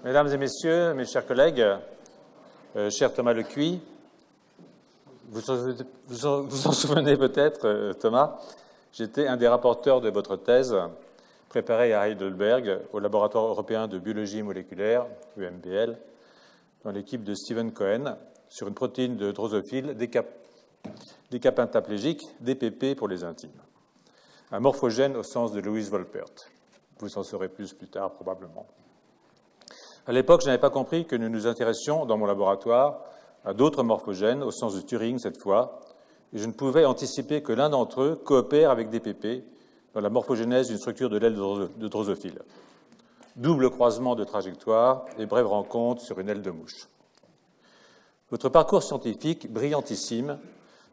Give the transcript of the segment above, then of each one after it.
Mesdames et messieurs, mes chers collègues, cher Thomas Lecuy, vous en souvenez peut-être, Thomas, j'étais un des rapporteurs de votre thèse préparée à Heidelberg au Laboratoire européen de biologie moléculaire, EMBL, dans l'équipe de Stephen Cohen, sur une protéine de drosophile décapentaplégique, DPP pour les intimes, un morphogène au sens de Louise Wolpert. Vous en saurez plus tard, probablement. À l'époque, je n'avais pas compris que nous nous intéressions, dans mon laboratoire, à d'autres morphogènes, au sens de Turing cette fois, et je ne pouvais anticiper que l'un d'entre eux coopère avec DPP dans la morphogénèse d'une structure de l'aile de drosophile. Double croisement de trajectoire et brève rencontre sur une aile de mouche. Votre parcours scientifique, brillantissime,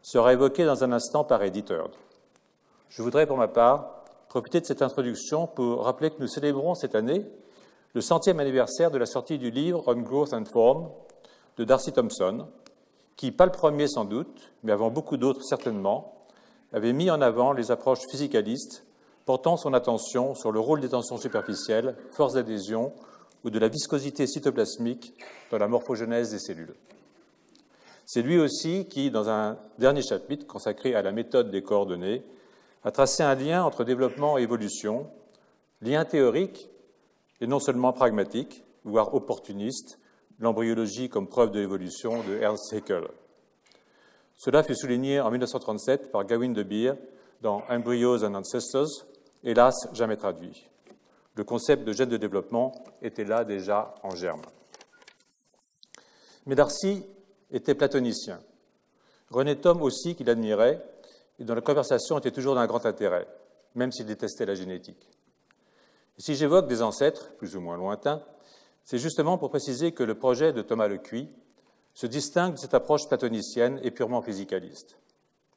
sera évoqué dans un instant par Edith Heard. Je voudrais, pour ma part, profiter de cette introduction pour rappeler que nous célébrons cette année le 100e anniversaire de la sortie du livre On Growth and Form de Darcy Thompson, qui, pas le premier sans doute, mais avant beaucoup d'autres certainement, avait mis en avant les approches physicalistes portant son attention sur le rôle des tensions superficielles, force d'adhésion ou de la viscosité cytoplasmique dans la morphogénèse des cellules. C'est lui aussi qui, dans un dernier chapitre consacré à la méthode des coordonnées, a tracé un lien entre développement et évolution, lien théorique et non seulement pragmatique, voire opportuniste, l'embryologie comme preuve de l'évolution de Ernst Haeckel. Cela fut souligné en 1937 par Gawin de Beer dans Embryos and Ancestors, hélas jamais traduit. Le concept de gène de développement était là déjà en germe. Mais Darcy était platonicien. René Thom aussi, qu'il admirait, et dont la conversation était toujours d'un grand intérêt, même s'il détestait la génétique. Et si j'évoque des ancêtres, plus ou moins lointains, c'est justement pour préciser que le projet de Thomas Lecuy se distingue de cette approche platonicienne et purement physicaliste.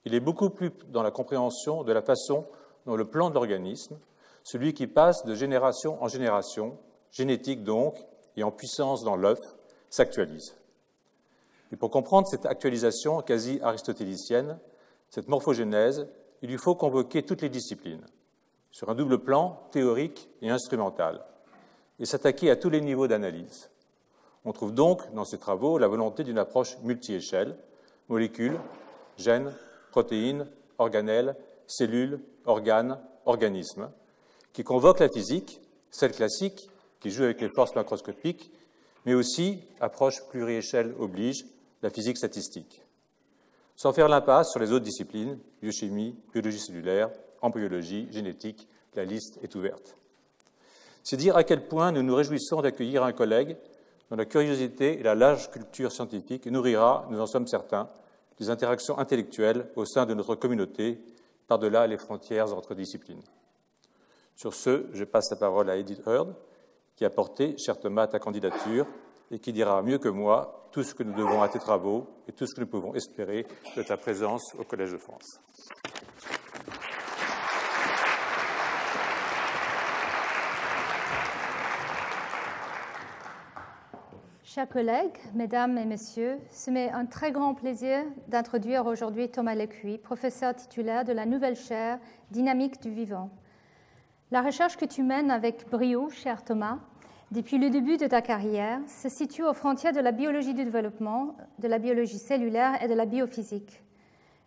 Il est beaucoup plus dans la compréhension de la façon dont le plan de l'organisme, celui qui passe de génération en génération, génétique donc, et en puissance dans l'œuf, s'actualise. Et pour comprendre cette actualisation quasi aristotélicienne, cette morphogénèse, il lui faut convoquer toutes les disciplines, sur un double plan théorique et instrumental, et s'attaquer à tous les niveaux d'analyse. On trouve donc dans ces travaux la volonté d'une approche multi-échelle, molécules, gènes, protéines, organelles, cellules, organes, organismes, qui convoque la physique, celle classique, qui joue avec les forces macroscopiques, mais aussi, approche pluriéchelle oblige, la physique statistique. Sans faire l'impasse sur les autres disciplines, biochimie, biologie cellulaire, embryologie, génétique, la liste est ouverte. C'est dire à quel point nous nous réjouissons d'accueillir un collègue dont la curiosité et la large culture scientifique nourrira, nous en sommes certains, des interactions intellectuelles au sein de notre communauté, par-delà les frontières entre disciplines. Sur ce, je passe la parole à Edith Heard, qui a porté, cher Thomas, ta candidature, et qui dira mieux que moi tout ce que nous devons à tes travaux et tout ce que nous pouvons espérer de ta présence au Collège de France. Chers collègues, mesdames et messieurs, c'est un très grand plaisir d'introduire aujourd'hui Thomas Lecuy, professeur titulaire de la nouvelle chaire Dynamique du vivant. La recherche que tu mènes avec brio, cher Thomas, depuis le début de ta carrière, se situe aux frontières de la biologie du développement, de la biologie cellulaire et de la biophysique.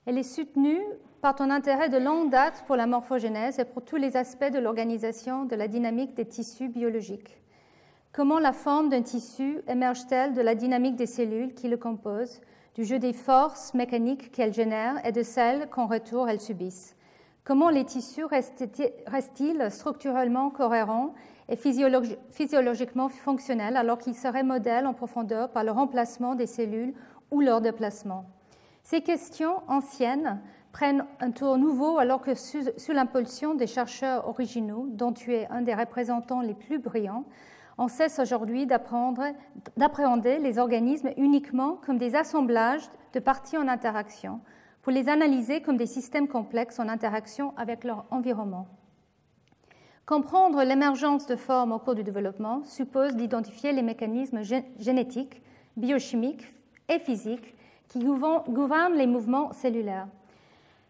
Elle est soutenue par ton intérêt de longue date pour la morphogénèse et pour tous les aspects de l'organisation de la dynamique des tissus biologiques. Comment la forme d'un tissu émerge-t-elle de la dynamique des cellules qui le composent, du jeu des forces mécaniques qu'elles génèrent et de celles qu'en retour elles subissent? Comment les tissus restent-ils structurellement cohérents et physiologiquement fonctionnels alors qu'ils seraient modèles en profondeur par le remplacement des cellules ou leur déplacement? Ces questions anciennes prennent un tour nouveau alors que sous l'impulsion des chercheurs originaux, dont tu es un des représentants les plus brillants, on cesse aujourd'hui d'appréhender les organismes uniquement comme des assemblages de parties en interaction, pour les analyser comme des systèmes complexes en interaction avec leur environnement. Comprendre l'émergence de formes au cours du développement suppose d'identifier les mécanismes génétiques, biochimiques et physiques qui gouvernent les mouvements cellulaires.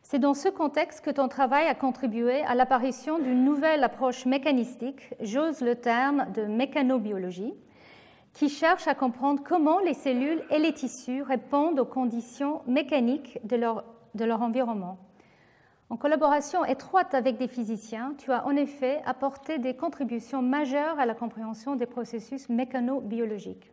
C'est dans ce contexte que ton travail a contribué à l'apparition d'une nouvelle approche mécanistique, j'ose le terme de mécanobiologie, qui cherche à comprendre comment les cellules et les tissus répondent aux conditions mécaniques de leur environnement. En collaboration étroite avec des physiciens, tu as en effet apporté des contributions majeures à la compréhension des processus mécano-biologiques.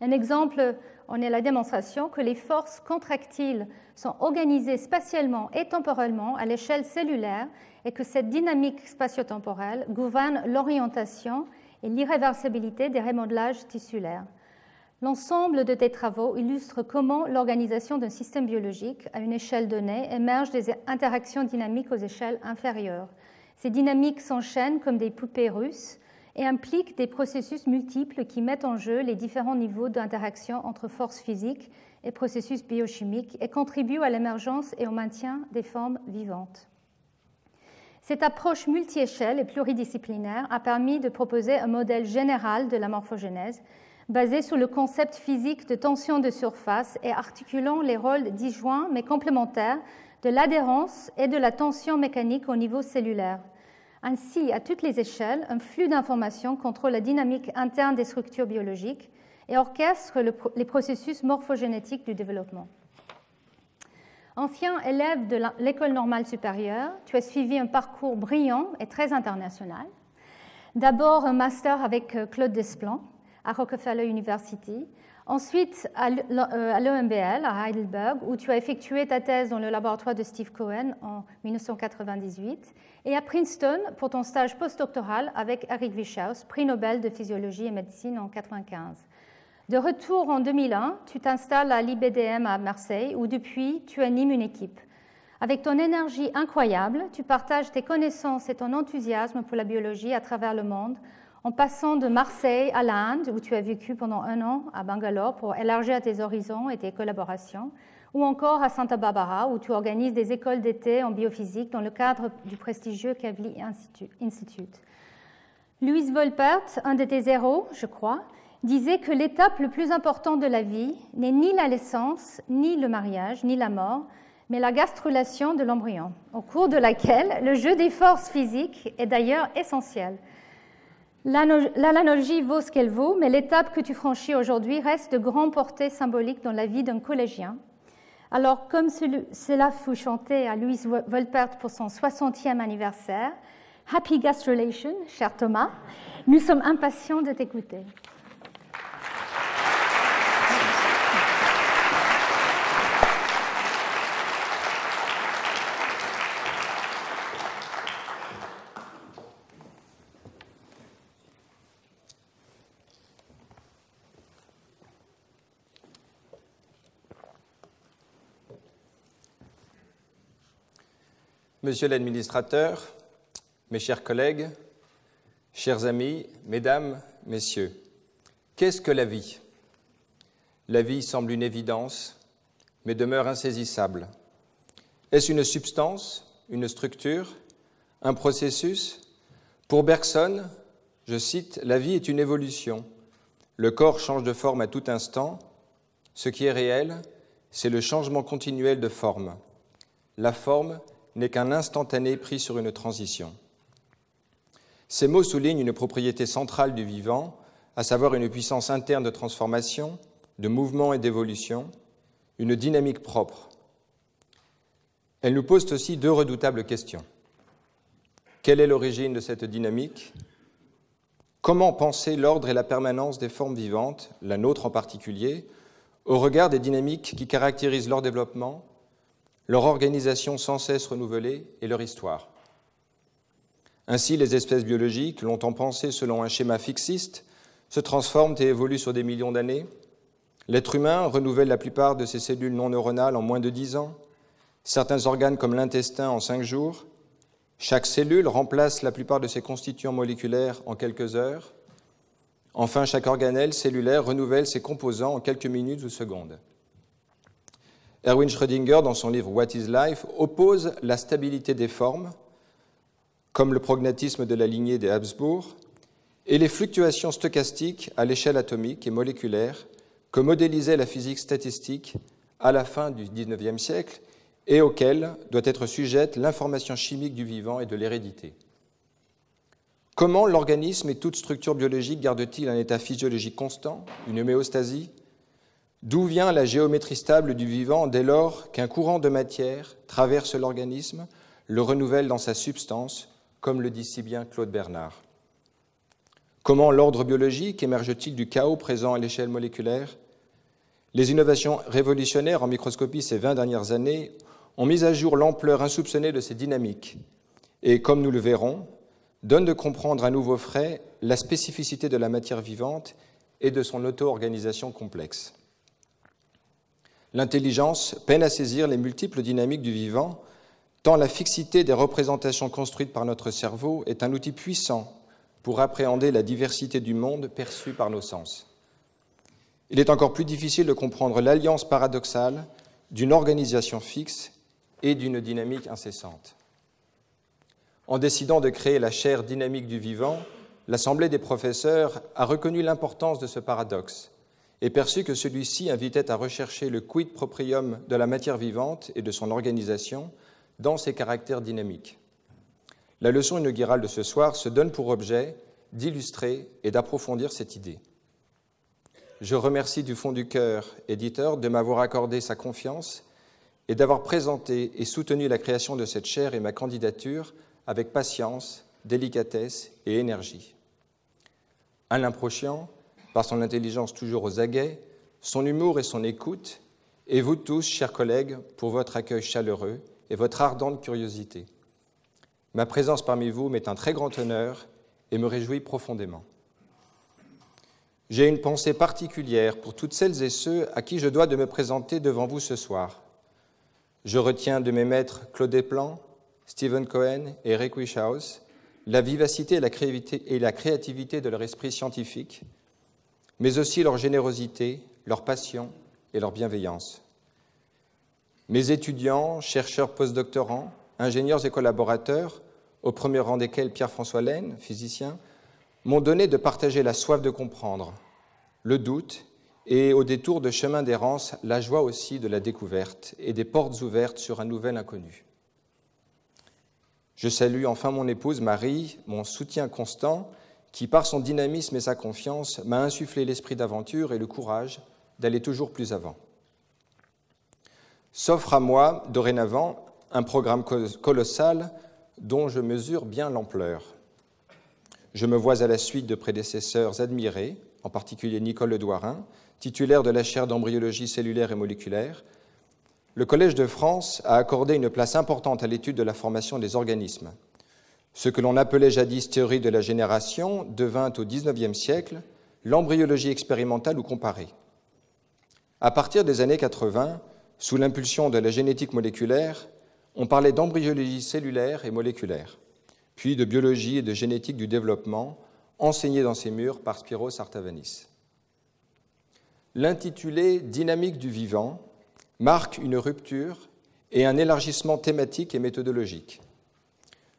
Un exemple en est la démonstration que les forces contractiles sont organisées spatialement et temporellement à l'échelle cellulaire et que cette dynamique spatio-temporelle gouverne l'orientation et l'irréversibilité des remodelages tissulaires. L'ensemble de tes travaux illustre comment l'organisation d'un système biologique à une échelle donnée émerge des interactions dynamiques aux échelles inférieures. Ces dynamiques s'enchaînent comme des poupées russes et impliquent des processus multiples qui mettent en jeu les différents niveaux d'interaction entre forces physiques et processus biochimiques et contribuent à l'émergence et au maintien des formes vivantes. Cette approche multi-échelle et pluridisciplinaire a permis de proposer un modèle général de la morphogénèse basé sur le concept physique de tension de surface et articulant les rôles disjoints mais complémentaires de l'adhérence et de la tension mécanique au niveau cellulaire. Ainsi, à toutes les échelles, un flux d'informations contrôle la dynamique interne des structures biologiques et orchestre les processus morphogénétiques du développement. Ancien élève de l'École normale supérieure, tu as suivi un parcours brillant et très international. D'abord un master avec Claude Desplan à Rockefeller University, ensuite à l'EMBL à Heidelberg, où tu as effectué ta thèse dans le laboratoire de Steve Cohen en 1998, et à Princeton pour ton stage postdoctoral avec Eric Wieschaus, prix Nobel de physiologie et médecine en 1995. De retour en 2001, tu t'installes à l'IBDM à Marseille, où depuis tu animes une équipe. Avec ton énergie incroyable, tu partages tes connaissances et ton enthousiasme pour la biologie à travers le monde, en passant de Marseille à l'Inde, où tu as vécu pendant 1 an à Bangalore pour élargir tes horizons et tes collaborations, ou encore à Santa Barbara, où tu organises des écoles d'été en biophysique dans le cadre du prestigieux Kavli Institute. Louise Wolpert, un de tes héros, je crois, disait que l'étape le plus importante de la vie n'est ni la naissance, ni le mariage, ni la mort, mais la gastrulation de l'embryon, au cours de laquelle le jeu des forces physiques est d'ailleurs essentiel. L'analogie vaut ce qu'elle vaut, mais l'étape que tu franchis aujourd'hui reste de grande portée symbolique dans la vie d'un collégien. Alors, comme cela fut chanté à Louise Wolpert pour son 60e anniversaire, Happy Gastrulation, cher Thomas, nous sommes impatients de t'écouter. Monsieur l'administrateur, mes chers collègues, chers amis, mesdames, messieurs, qu'est-ce que la vie ? La vie semble une évidence, mais demeure insaisissable. Est-ce une substance, une structure, un processus ? Pour Bergson, je cite, « La vie est une évolution. Le corps change de forme à tout instant. Ce qui est réel, c'est le changement continuel de forme. La forme n'est qu'un instantané pris sur une transition. » Ces mots soulignent une propriété centrale du vivant, à savoir une puissance interne de transformation, de mouvement et d'évolution, une dynamique propre. Elles nous posent aussi 2 redoutables questions. Quelle est l'origine de cette dynamique ? Comment penser l'ordre et la permanence des formes vivantes, la nôtre en particulier, au regard des dynamiques qui caractérisent leur développement, leur organisation sans cesse renouvelée et leur histoire. Ainsi, les espèces biologiques, longtemps pensées selon un schéma fixiste, se transforment et évoluent sur des millions d'années. L'être humain renouvelle la plupart de ses cellules non neuronales en moins de 10 ans, certains organes comme l'intestin en 5 jours. Chaque cellule remplace la plupart de ses constituants moléculaires en quelques heures. Enfin, chaque organelle cellulaire renouvelle ses composants en quelques minutes ou secondes. Erwin Schrödinger, dans son livre « What is Life ?», oppose la stabilité des formes, comme le prognatisme de la lignée des Habsbourg, et les fluctuations stochastiques à l'échelle atomique et moléculaire que modélisait la physique statistique à la fin du XIXe siècle et auxquelles doit être sujette l'information chimique du vivant et de l'hérédité. Comment l'organisme et toute structure biologique gardent-ils un état physiologique constant, une homéostasie? D'où vient la géométrie stable du vivant dès lors qu'un courant de matière traverse l'organisme, le renouvelle dans sa substance, comme le dit si bien Claude Bernard? Comment l'ordre biologique émerge-t-il du chaos présent à l'échelle moléculaire? Les innovations révolutionnaires en microscopie ces 20 dernières années ont mis à jour l'ampleur insoupçonnée de ces dynamiques et, comme nous le verrons, donnent de comprendre à nouveau frais la spécificité de la matière vivante et de son auto-organisation complexe. L'intelligence peine à saisir les multiples dynamiques du vivant, tant la fixité des représentations construites par notre cerveau est un outil puissant pour appréhender la diversité du monde perçue par nos sens. Il est encore plus difficile de comprendre l'alliance paradoxale d'une organisation fixe et d'une dynamique incessante. En décidant de créer la chaire dynamique du vivant, l'Assemblée des professeurs a reconnu l'importance de ce paradoxe et perçu que celui-ci invitait à rechercher le quid proprium de la matière vivante et de son organisation dans ses caractères dynamiques. La leçon inaugurale de ce soir se donne pour objet d'illustrer et d'approfondir cette idée. Je remercie du fond du cœur, éditeur, de m'avoir accordé sa confiance et d'avoir présenté et soutenu la création de cette chaire et ma candidature avec patience, délicatesse et énergie. Alain Prochian, par son intelligence toujours aux aguets, son humour et son écoute, et vous tous, chers collègues, pour votre accueil chaleureux et votre ardente curiosité. Ma présence parmi vous m'est un très grand honneur et me réjouit profondément. J'ai une pensée particulière pour toutes celles et ceux à qui je dois de me présenter devant vous ce soir. Je retiens de mes maîtres Claude Desplan, Stephen Cohen et Eric Wieschaus la vivacité et la créativité de leur esprit scientifique, mais aussi leur générosité, leur passion et leur bienveillance. Mes étudiants, chercheurs postdoctorants, ingénieurs et collaborateurs, au premier rang desquels Pierre-François Laine, physicien, m'ont donné de partager la soif de comprendre, le doute et, au détour de chemins d'errance, la joie aussi de la découverte et des portes ouvertes sur un nouvel inconnu. Je salue enfin mon épouse Marie, mon soutien constant, qui, par son dynamisme et sa confiance, m'a insufflé l'esprit d'aventure et le courage d'aller toujours plus avant. S'offre à moi, dorénavant, un programme colossal dont je mesure bien l'ampleur. Je me vois à la suite de prédécesseurs admirés, en particulier Nicole Ledouarin, titulaire de la chaire d'embryologie cellulaire et moléculaire. Le Collège de France a accordé une place importante à l'étude de la formation des organismes. Ce que l'on appelait jadis théorie de la génération devint au XIXe siècle l'embryologie expérimentale ou comparée. À partir des années 80, sous l'impulsion de la génétique moléculaire, on parlait d'embryologie cellulaire et moléculaire, puis de biologie et de génétique du développement, enseignée dans ces murs par Spyros Artavanis. L'intitulé « Dynamique du vivant » marque une rupture et un élargissement thématique et méthodologique.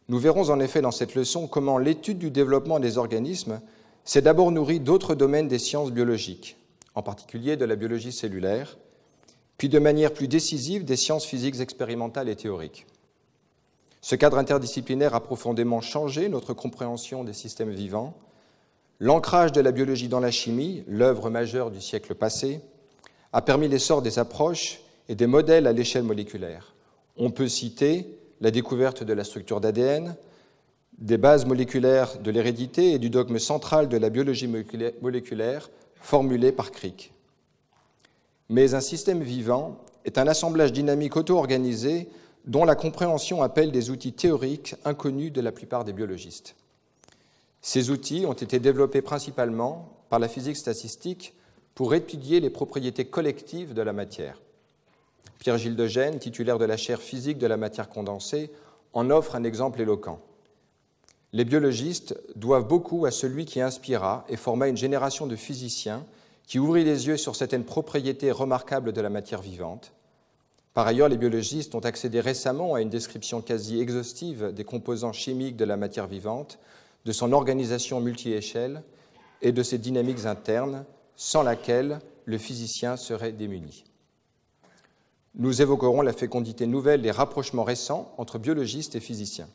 Nous verrons en effet dans cette leçon comment l'étude du développement des organismes s'est d'abord nourrie d'autres domaines des sciences biologiques, en particulier de la biologie cellulaire, puis de manière plus décisive des sciences physiques expérimentales et théoriques. Ce cadre interdisciplinaire a profondément changé notre compréhension des systèmes vivants. L'ancrage de la biologie dans la chimie, l'œuvre majeure du siècle passé, a permis l'essor des approches et des modèles à l'échelle moléculaire. On peut citer la découverte de la structure d'ADN, des bases moléculaires de l'hérédité et du dogme central de la biologie moléculaire formulé par Crick. Mais un système vivant est un assemblage dynamique auto-organisé dont la compréhension appelle des outils théoriques inconnus de la plupart des biologistes. Ces outils ont été développés principalement par la physique statistique pour étudier les propriétés collectives de la matière. Pierre-Gilles de Gennes, titulaire de la chaire physique de la matière condensée, en offre un exemple éloquent. Les biologistes doivent beaucoup à celui qui inspira et forma une génération de physiciens qui ouvrit les yeux sur certaines propriétés remarquables de la matière vivante. Par ailleurs, les biologistes ont accédé récemment à une description quasi exhaustive des composants chimiques de la matière vivante, de son organisation multi-échelle et de ses dynamiques internes, sans laquelle le physicien serait démuni. Nous évoquerons la fécondité nouvelle des rapprochements récents entre biologistes et physiciens.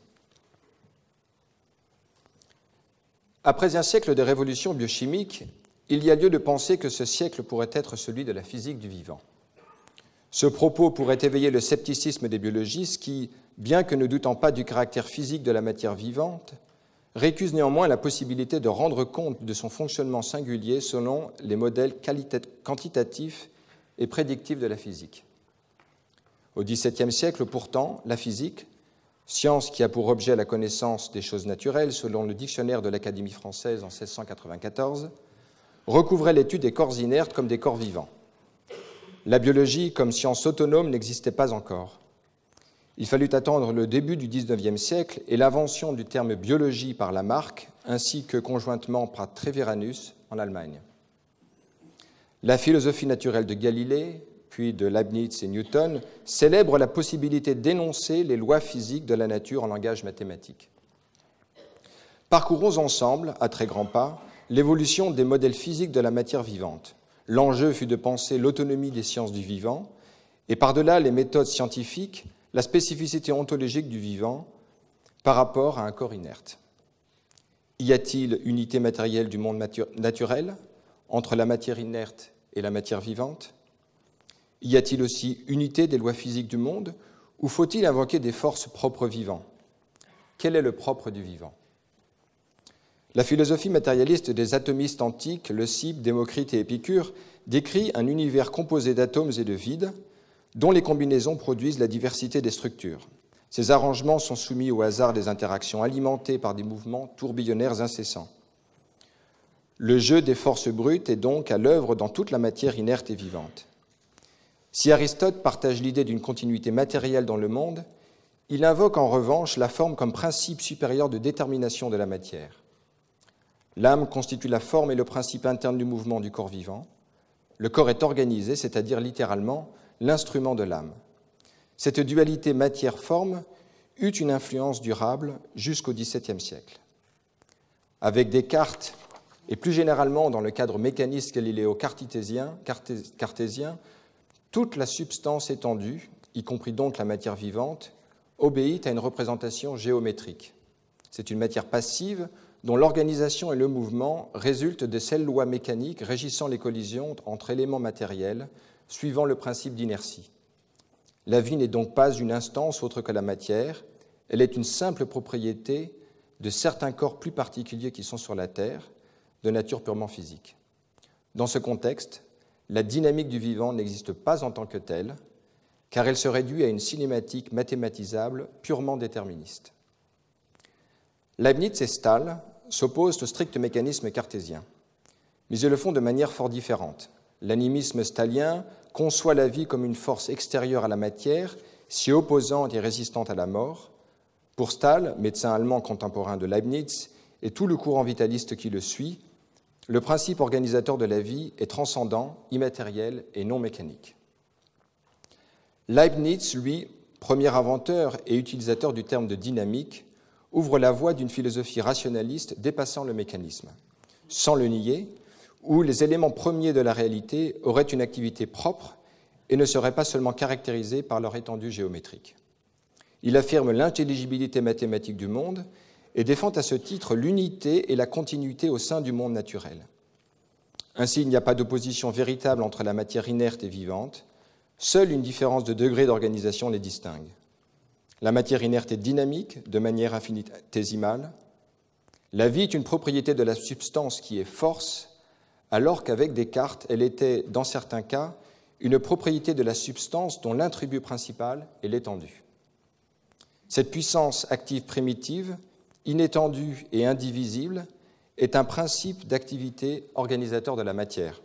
Après un siècle de révolution biochimique, il y a lieu de penser que ce siècle pourrait être celui de la physique du vivant. Ce propos pourrait éveiller le scepticisme des biologistes qui, bien que ne doutant pas du caractère physique de la matière vivante, récusent néanmoins la possibilité de rendre compte de son fonctionnement singulier selon les modèles quantitatifs et prédictifs de la physique. Au XVIIe siècle, pourtant, la physique, science qui a pour objet la connaissance des choses naturelles selon le dictionnaire de l'Académie française en 1694, recouvrait l'étude des corps inertes comme des corps vivants. La biologie, comme science autonome, n'existait pas encore. Il fallut attendre le début du XIXe siècle et l'invention du terme biologie par Lamarck, ainsi que conjointement par Treviranus en Allemagne. La philosophie naturelle de Galilée, puis de Leibniz et Newton, célèbre la possibilité d'énoncer les lois physiques de la nature en langage mathématique. Parcourons ensemble, à très grands pas, l'évolution des modèles physiques de la matière vivante. L'enjeu fut de penser l'autonomie des sciences du vivant et, par-delà les méthodes scientifiques, la spécificité ontologique du vivant par rapport à un corps inerte. Y a-t-il unité matérielle du monde naturel entre la matière inerte et la matière vivante ? Y a-t-il aussi unité des lois physiques du monde ou faut-il invoquer des forces propres vivants ? Quel est le propre du vivant ? La philosophie matérialiste des atomistes antiques, Leucippe, Démocrite et Épicure, décrit un univers composé d'atomes et de vides dont les combinaisons produisent la diversité des structures. Ces arrangements sont soumis au hasard des interactions alimentées par des mouvements tourbillonnaires incessants. Le jeu des forces brutes est donc à l'œuvre dans toute la matière inerte et vivante. Si Aristote partage l'idée d'une continuité matérielle dans le monde, il invoque en revanche la forme comme principe supérieur de détermination de la matière. L'âme constitue la forme et le principe interne du mouvement du corps vivant. Le corps est organisé, c'est-à-dire littéralement l'instrument de l'âme. Cette dualité matière-forme eut une influence durable jusqu'au XVIIe siècle. Avec Descartes, et plus généralement dans le cadre mécaniste galiléo-cartésien, toute la substance étendue, y compris donc la matière vivante, obéit à une représentation géométrique. C'est une matière passive dont l'organisation et le mouvement résultent de ces lois mécaniques régissant les collisions entre éléments matériels, suivant le principe d'inertie. La vie n'est donc pas une instance autre que la matière, elle est une simple propriété de certains corps plus particuliers qui sont sur la Terre, de nature purement physique. Dans ce contexte, la dynamique du vivant n'existe pas en tant que telle, car elle se réduit à une cinématique mathématisable purement déterministe. Leibniz et Stahl s'opposent au strict mécanisme cartésien, mais ils le font de manière fort différente. L'animisme stahlien conçoit la vie comme une force extérieure à la matière, si opposante et résistante à la mort. Pour Stahl, médecin allemand contemporain de Leibniz, et tout le courant vitaliste qui le suit, le principe organisateur de la vie est transcendant, immatériel et non mécanique. Leibniz, lui, premier inventeur et utilisateur du terme de dynamique, ouvre la voie d'une philosophie rationaliste dépassant le mécanisme, sans le nier, où les éléments premiers de la réalité auraient une activité propre et ne seraient pas seulement caractérisés par leur étendue géométrique. Il affirme l'intelligibilité mathématique du monde et défend à ce titre l'unité et la continuité au sein du monde naturel. Ainsi, il n'y a pas d'opposition véritable entre la matière inerte et vivante, seule une différence de degré d'organisation les distingue. La matière inerte est dynamique, de manière infinitésimale. La vie est une propriété de la substance qui est force, alors qu'avec Descartes, elle était, dans certains cas, une propriété de la substance dont l'attribut principal est l'étendue. Cette puissance active primitive, inétendue et indivisible, est un principe d'activité organisateur de la matière.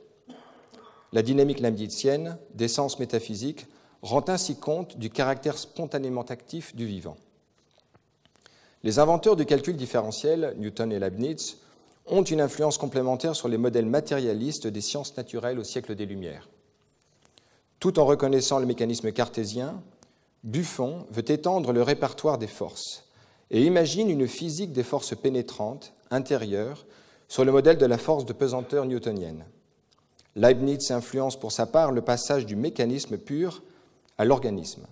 La dynamique leibnizienne, d'essence métaphysique, rend ainsi compte du caractère spontanément actif du vivant. Les inventeurs du calcul différentiel, Newton et Leibniz, ont une influence complémentaire sur les modèles matérialistes des sciences naturelles au siècle des Lumières. Tout en reconnaissant le mécanisme cartésien, Buffon veut étendre le répertoire des forces et imagine une physique des forces pénétrantes, intérieures, sur le modèle de la force de pesanteur newtonienne. Leibniz influence pour sa part le passage du mécanisme pur à l'organisme.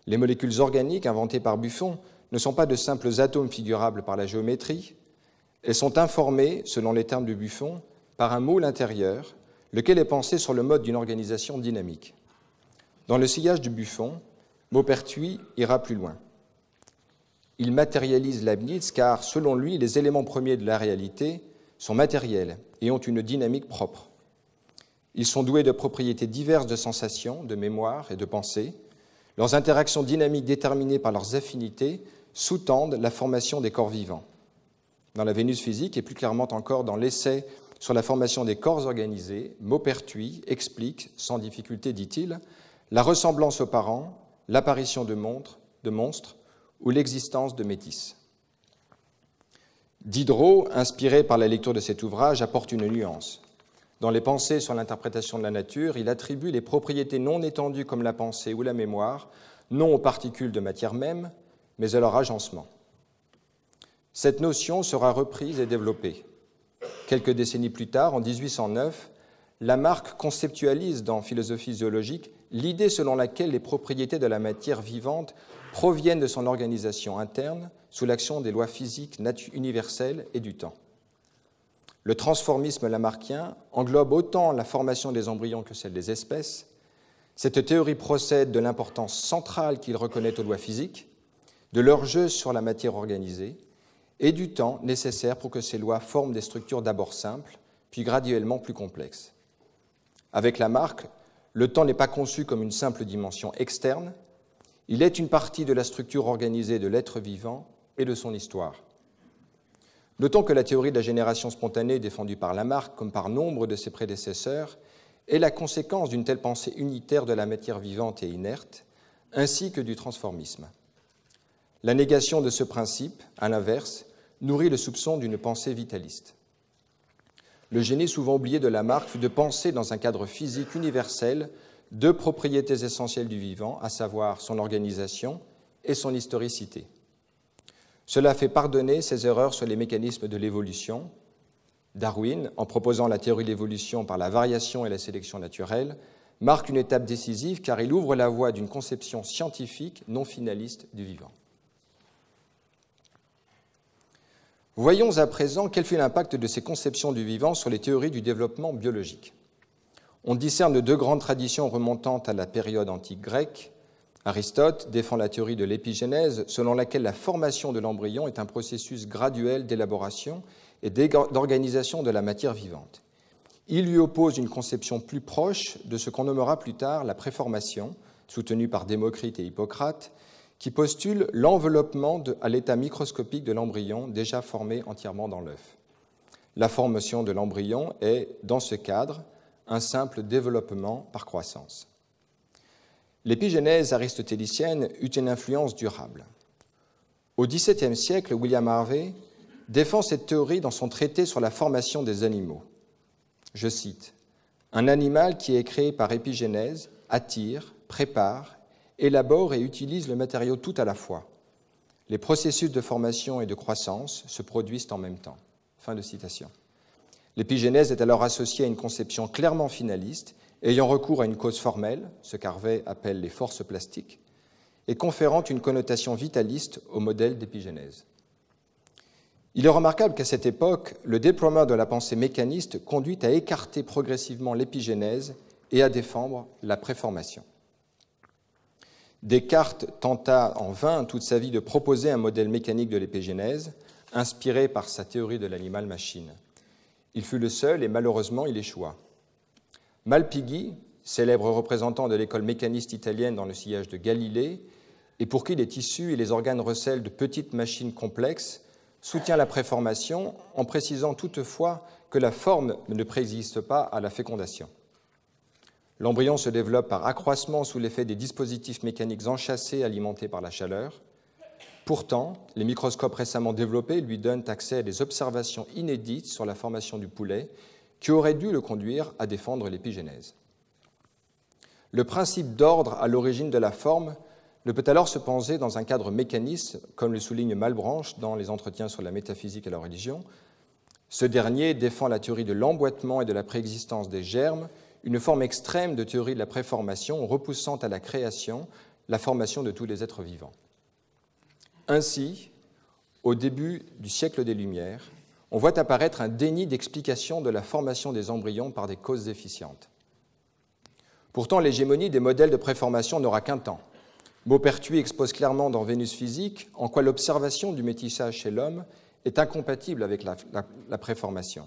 Les molécules organiques inventées par Buffon ne sont pas de simples atomes figurables par la géométrie, Elles sont informées, selon les termes de Buffon, par un moule intérieur, lequel est pensé sur le mode d'une organisation dynamique. Dans le sillage de Buffon, Maupertuis ira plus loin. Il matérialise Leibniz car, selon lui, les éléments premiers de la réalité sont matériels et ont une dynamique propre. Ils sont doués de propriétés diverses de sensation, de mémoire et de pensée. Leurs interactions dynamiques déterminées par leurs affinités sous-tendent la formation des corps vivants. Dans la Vénus physique, et plus clairement encore dans l'essai sur la formation des corps organisés, Maupertuis explique, sans difficulté, dit-il, la ressemblance aux parents, l'apparition de monstres ou l'existence de métis. Diderot, inspiré par la lecture de cet ouvrage, apporte une nuance. Dans les pensées sur l'interprétation de la nature, il attribue les propriétés non étendues comme la pensée ou la mémoire, non aux particules de matière même, mais à leur agencement. Cette notion sera reprise et développée. Quelques décennies plus tard, en 1809, Lamarck conceptualise dans Philosophie zoologique l'idée selon laquelle les propriétés de la matière vivante proviennent de son organisation interne sous l'action des lois physiques universelles et du temps. Le transformisme lamarckien englobe autant la formation des embryons que celle des espèces. Cette théorie procède de l'importance centrale qu'il reconnaît aux lois physiques, de leur jeu sur la matière organisée et du temps nécessaire pour que ces lois forment des structures d'abord simples, puis graduellement plus complexes. Avec Lamarck, le temps n'est pas conçu comme une simple dimension externe, il est une partie de la structure organisée de l'être vivant et de son histoire. Notons que la théorie de la génération spontanée défendue par Lamarck, comme par nombre de ses prédécesseurs, est la conséquence d'une telle pensée unitaire de la matière vivante et inerte, ainsi que du transformisme. La négation de ce principe, à l'inverse, nourrit le soupçon d'une pensée vitaliste. Le génie souvent oublié de Lamarck fut de penser dans un cadre physique universel deux propriétés essentielles du vivant, à savoir son organisation et son historicité. Cela fait pardonner ses erreurs sur les mécanismes de l'évolution. Darwin, en proposant la théorie de l'évolution par la variation et la sélection naturelle, marque une étape décisive car il ouvre la voie d'une conception scientifique non finaliste du vivant. Voyons à présent quel fut l'impact de ces conceptions du vivant sur les théories du développement biologique. On discerne deux grandes traditions remontant à la période antique grecque. Aristote défend la théorie de l'épigénèse, selon laquelle la formation de l'embryon est un processus graduel d'élaboration et d'organisation de la matière vivante. Il lui oppose une conception plus proche de ce qu'on nommera plus tard la préformation, soutenue par Démocrite et Hippocrate, qui postule l'enveloppement à l'état microscopique de l'embryon déjà formé entièrement dans l'œuf. La formation de l'embryon est, dans ce cadre, un simple développement par croissance. L'épigénèse aristotélicienne eut une influence durable. Au XVIIe siècle, William Harvey défend cette théorie dans son traité sur la formation des animaux. Je cite, « Un animal qui est créé par épigénèse attire, prépare, élabore et utilise le matériau tout à la fois. Les processus de formation et de croissance se produisent en même temps. » Fin de citation. L'épigénèse est alors associée à une conception clairement finaliste, ayant recours à une cause formelle, ce qu'Harvey appelle les forces plastiques, et conférant une connotation vitaliste au modèle d'épigénèse. Il est remarquable qu'à cette époque, le déploiement de la pensée mécaniste conduit à écarter progressivement l'épigénèse et à défendre la préformation. Descartes tenta en vain toute sa vie de proposer un modèle mécanique de l'épigénèse, inspiré par sa théorie de l'animal-machine. Il fut le seul et malheureusement il échoua. Malpighi, célèbre représentant de l'école mécaniste italienne dans le sillage de Galilée, et pour qui les tissus et les organes recèlent de petites machines complexes, soutient la préformation en précisant toutefois que la forme ne préexiste pas à la fécondation. L'embryon se développe par accroissement sous l'effet des dispositifs mécaniques enchâssés alimentés par la chaleur. Pourtant, les microscopes récemment développés lui donnent accès à des observations inédites sur la formation du poulet qui auraient dû le conduire à défendre l'épigénèse. Le principe d'ordre à l'origine de la forme ne peut alors se penser dans un cadre mécaniste, comme le souligne Malebranche dans les entretiens sur la métaphysique et la religion. Ce dernier défend la théorie de l'emboîtement et de la préexistence des germes, une forme extrême de théorie de la préformation repoussant à la création la formation de tous les êtres vivants. Ainsi, au début du siècle des Lumières, on voit apparaître un déni d'explication de la formation des embryons par des causes efficientes. Pourtant, l'hégémonie des modèles de préformation n'aura qu'un temps. Maupertuis expose clairement dans Vénus physique en quoi l'observation du métissage chez l'homme est incompatible avec la préformation.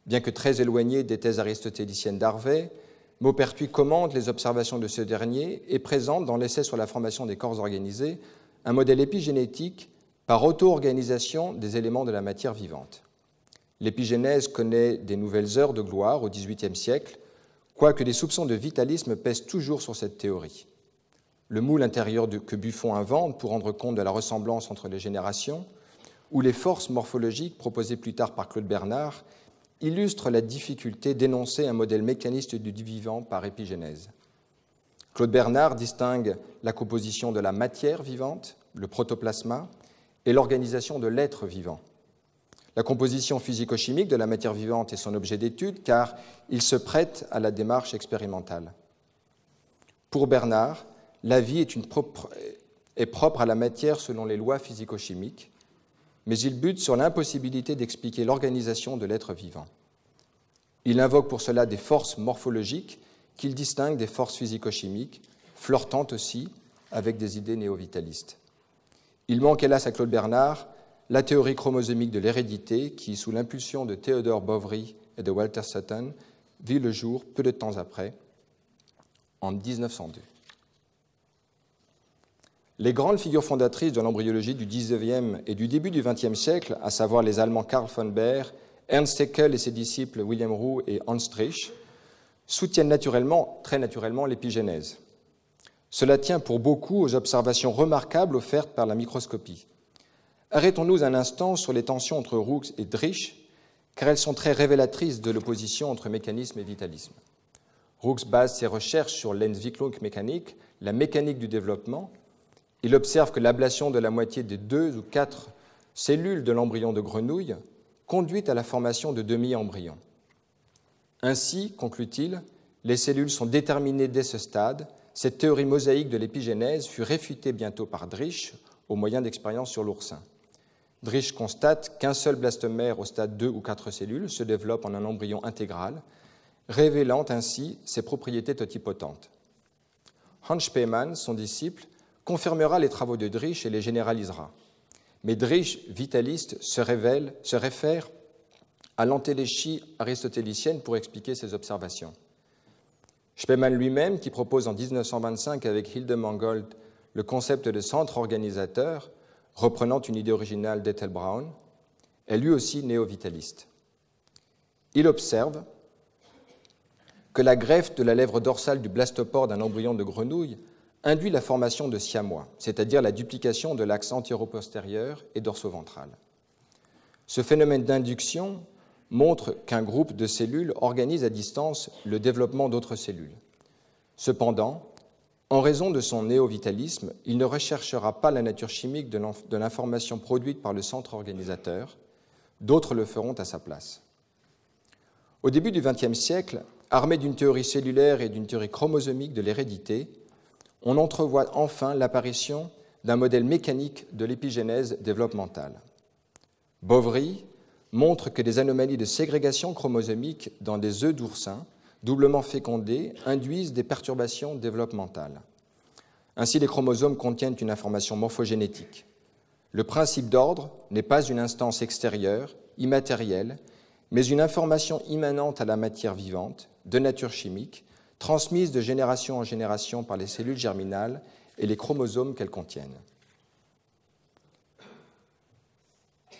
Bien que très éloignée des thèses aristotéliciennes d'Harvey, Maupertuis commente les observations de ce dernier et présente dans l'essai sur la formation des corps organisés un modèle épigénétique par auto-organisation des éléments de la matière vivante. L'épigénèse connaît des nouvelles heures de gloire au XVIIIe siècle, quoique des soupçons de vitalisme pèsent toujours sur cette théorie. Le moule intérieur que Buffon invente pour rendre compte de la ressemblance entre les générations, ou les forces morphologiques proposées plus tard par Claude Bernard, illustrent la difficulté d'énoncer un modèle mécaniste du vivant par épigénèse. Claude Bernard distingue la composition de la matière vivante, le protoplasma, et l'organisation de l'être vivant. La composition physico-chimique de la matière vivante est son objet d'étude car il se prête à la démarche expérimentale. Pour Bernard, la vie est propre à la matière selon les lois physico-chimiques, mais il bute sur l'impossibilité d'expliquer l'organisation de l'être vivant. Il invoque pour cela des forces morphologiques qu'il distingue des forces physico-chimiques, flirtant aussi avec des idées néo-vitalistes. Il manque hélas à Claude Bernard la théorie chromosomique de l'hérédité qui, sous l'impulsion de Theodore Boveri et de Walter Sutton, vit le jour peu de temps après, en 1902. Les grandes figures fondatrices de l'embryologie du XIXe et du début du XXe siècle, à savoir les Allemands Karl von Baer, Ernst Haeckel et ses disciples William Roux et Hans Driesch, soutiennent très naturellement l'épigénèse. Cela tient pour beaucoup aux observations remarquables offertes par la microscopie. Arrêtons-nous un instant sur les tensions entre Roux et Driesch, car elles sont très révélatrices de l'opposition entre mécanisme et vitalisme. Roux base ses recherches sur l'Entwicklungsmechanik, la mécanique du développement. Il observe que l'ablation de la moitié des 2 ou 4 cellules de l'embryon de grenouille conduit à la formation de demi-embryons. Ainsi, conclut-il, les cellules sont déterminées dès ce stade. Cette théorie mosaïque de l'épigénèse fut réfutée bientôt par Driesch au moyen d'expériences sur l'oursin. Driesch constate qu'un seul blastomère au stade 2 ou 4 cellules se développe en un embryon intégral, révélant ainsi ses propriétés totipotentes. Hans Spemann, son disciple, confirmera les travaux de Driesch et les généralisera. Mais Driesch, vitaliste, se réfère à l'antéléchie aristotélicienne pour expliquer ses observations. Spemann lui-même, qui propose en 1925 avec Hilde Mangold le concept de centre organisateur, reprenant une idée originale d'Ethel Brown, est lui aussi néo-vitaliste. Il observe que la greffe de la lèvre dorsale du blastopore d'un embryon de grenouille induit la formation de siamois, c'est-à-dire la duplication de l'axe antéro-postérieur et dorsoventral. Ce phénomène d'induction montre qu'un groupe de cellules organise à distance le développement d'autres cellules. Cependant, en raison de son néo-vitalisme, il ne recherchera pas la nature chimique de l'information produite par le centre organisateur, d'autres le feront à sa place. Au début du XXe siècle, armé d'une théorie cellulaire et d'une théorie chromosomique de l'hérédité, on entrevoit enfin l'apparition d'un modèle mécanique de l'épigénèse développementale. Boveri montre que des anomalies de ségrégation chromosomique dans des œufs d'oursin doublement fécondés induisent des perturbations développementales. Ainsi, les chromosomes contiennent une information morphogénétique. Le principe d'ordre n'est pas une instance extérieure, immatérielle, mais une information immanente à la matière vivante, de nature chimique, transmise de génération en génération par les cellules germinales et les chromosomes qu'elles contiennent.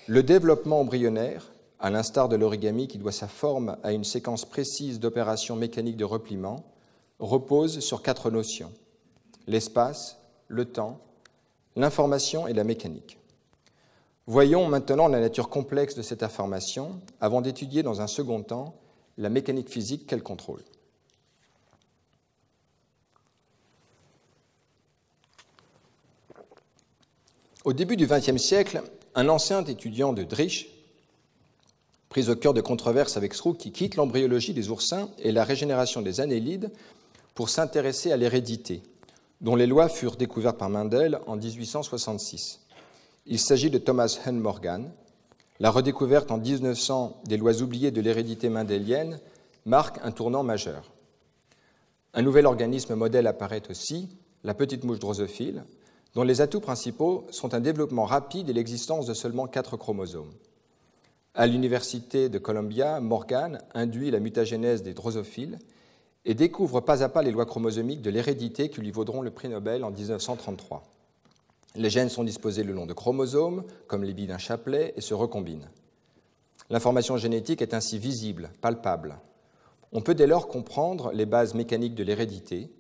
Le développement embryonnaire, à l'instar de l'origami qui doit sa forme à une séquence précise d'opérations mécaniques de repliement, repose sur 4 notions: l'espace, le temps, l'information et la mécanique. Voyons maintenant la nature complexe de cette information avant d'étudier dans un second temps la mécanique physique qu'elle contrôle. Au début du XXe siècle, un ancien étudiant de Driesch, pris au cœur de controverses avec Roux, qui quitte l'embryologie des oursins et la régénération des annélides pour s'intéresser à l'hérédité, dont les lois furent découvertes par Mendel en 1866. Il s'agit de Thomas Hunt Morgan. La redécouverte en 1900 des lois oubliées de l'hérédité mendélienne marque un tournant majeur. Un nouvel organisme modèle apparaît aussi, la petite mouche drosophile, dont les atouts principaux sont un développement rapide et l'existence de seulement 4 chromosomes. À l'université de Columbia, Morgan induit la mutagénèse des drosophiles et découvre pas à pas les lois chromosomiques de l'hérédité qui lui vaudront le prix Nobel en 1933. Les gènes sont disposés le long de chromosomes, comme les billes d'un chapelet, et se recombinent. L'information génétique est ainsi visible, palpable. On peut dès lors comprendre les bases mécaniques de l'hérédité.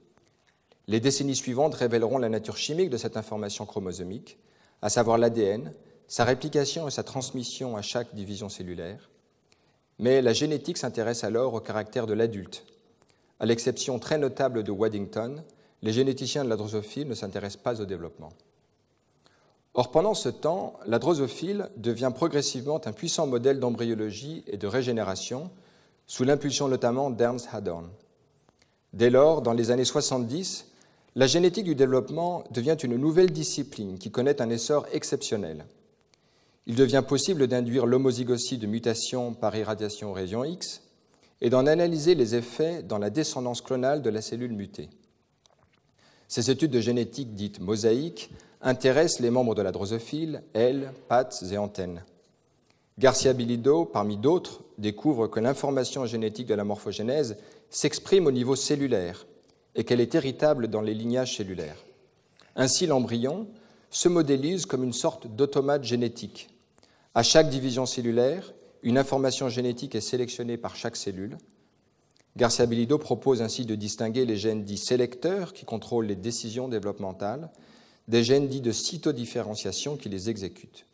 Les décennies suivantes révéleront la nature chimique de cette information chromosomique, à savoir l'ADN, sa réplication et sa transmission à chaque division cellulaire. Mais la génétique s'intéresse alors au caractère de l'adulte. À l'exception très notable de Waddington, les généticiens de la drosophile ne s'intéressent pas au développement. Or, pendant ce temps, la drosophile devient progressivement un puissant modèle d'embryologie et de régénération, sous l'impulsion notamment d'Ernst Haddorn. Dès lors, dans les années 70, la génétique du développement devient une nouvelle discipline qui connaît un essor exceptionnel. Il devient possible d'induire l'homozygosie de mutations par irradiation rayon X et d'en analyser les effets dans la descendance clonale de la cellule mutée. Ces études de génétique dites mosaïques intéressent les membres de la drosophile, ailes, pattes et antennes. Garcia-Bilido, parmi d'autres, découvre que l'information génétique de la morphogénèse s'exprime au niveau cellulaire et qu'elle est héritable dans les lignages cellulaires. Ainsi, l'embryon se modélise comme une sorte d'automate génétique. À chaque division cellulaire, une information génétique est sélectionnée par chaque cellule. Garcia-Bilido propose ainsi de distinguer les gènes dits sélecteurs qui contrôlent les décisions développementales des gènes dits de cytodifférenciation qui les exécutent.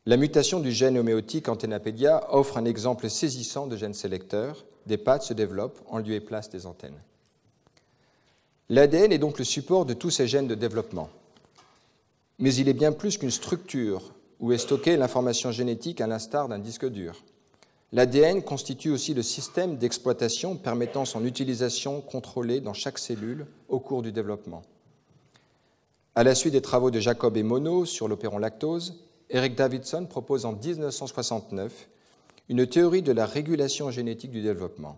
La mutation du gène homéotique Antennapedia offre un exemple saisissant de gène sélecteur. Des pattes se développent en lieu et place des antennes. L'ADN est donc le support de tous ces gènes de développement. Mais il est bien plus qu'une structure où est stockée l'information génétique à l'instar d'un disque dur. L'ADN constitue aussi le système d'exploitation permettant son utilisation contrôlée dans chaque cellule au cours du développement. À la suite des travaux de Jacob et Monod sur l'opéron lactose, Eric Davidson propose en 1969 une théorie de la régulation génétique du développement.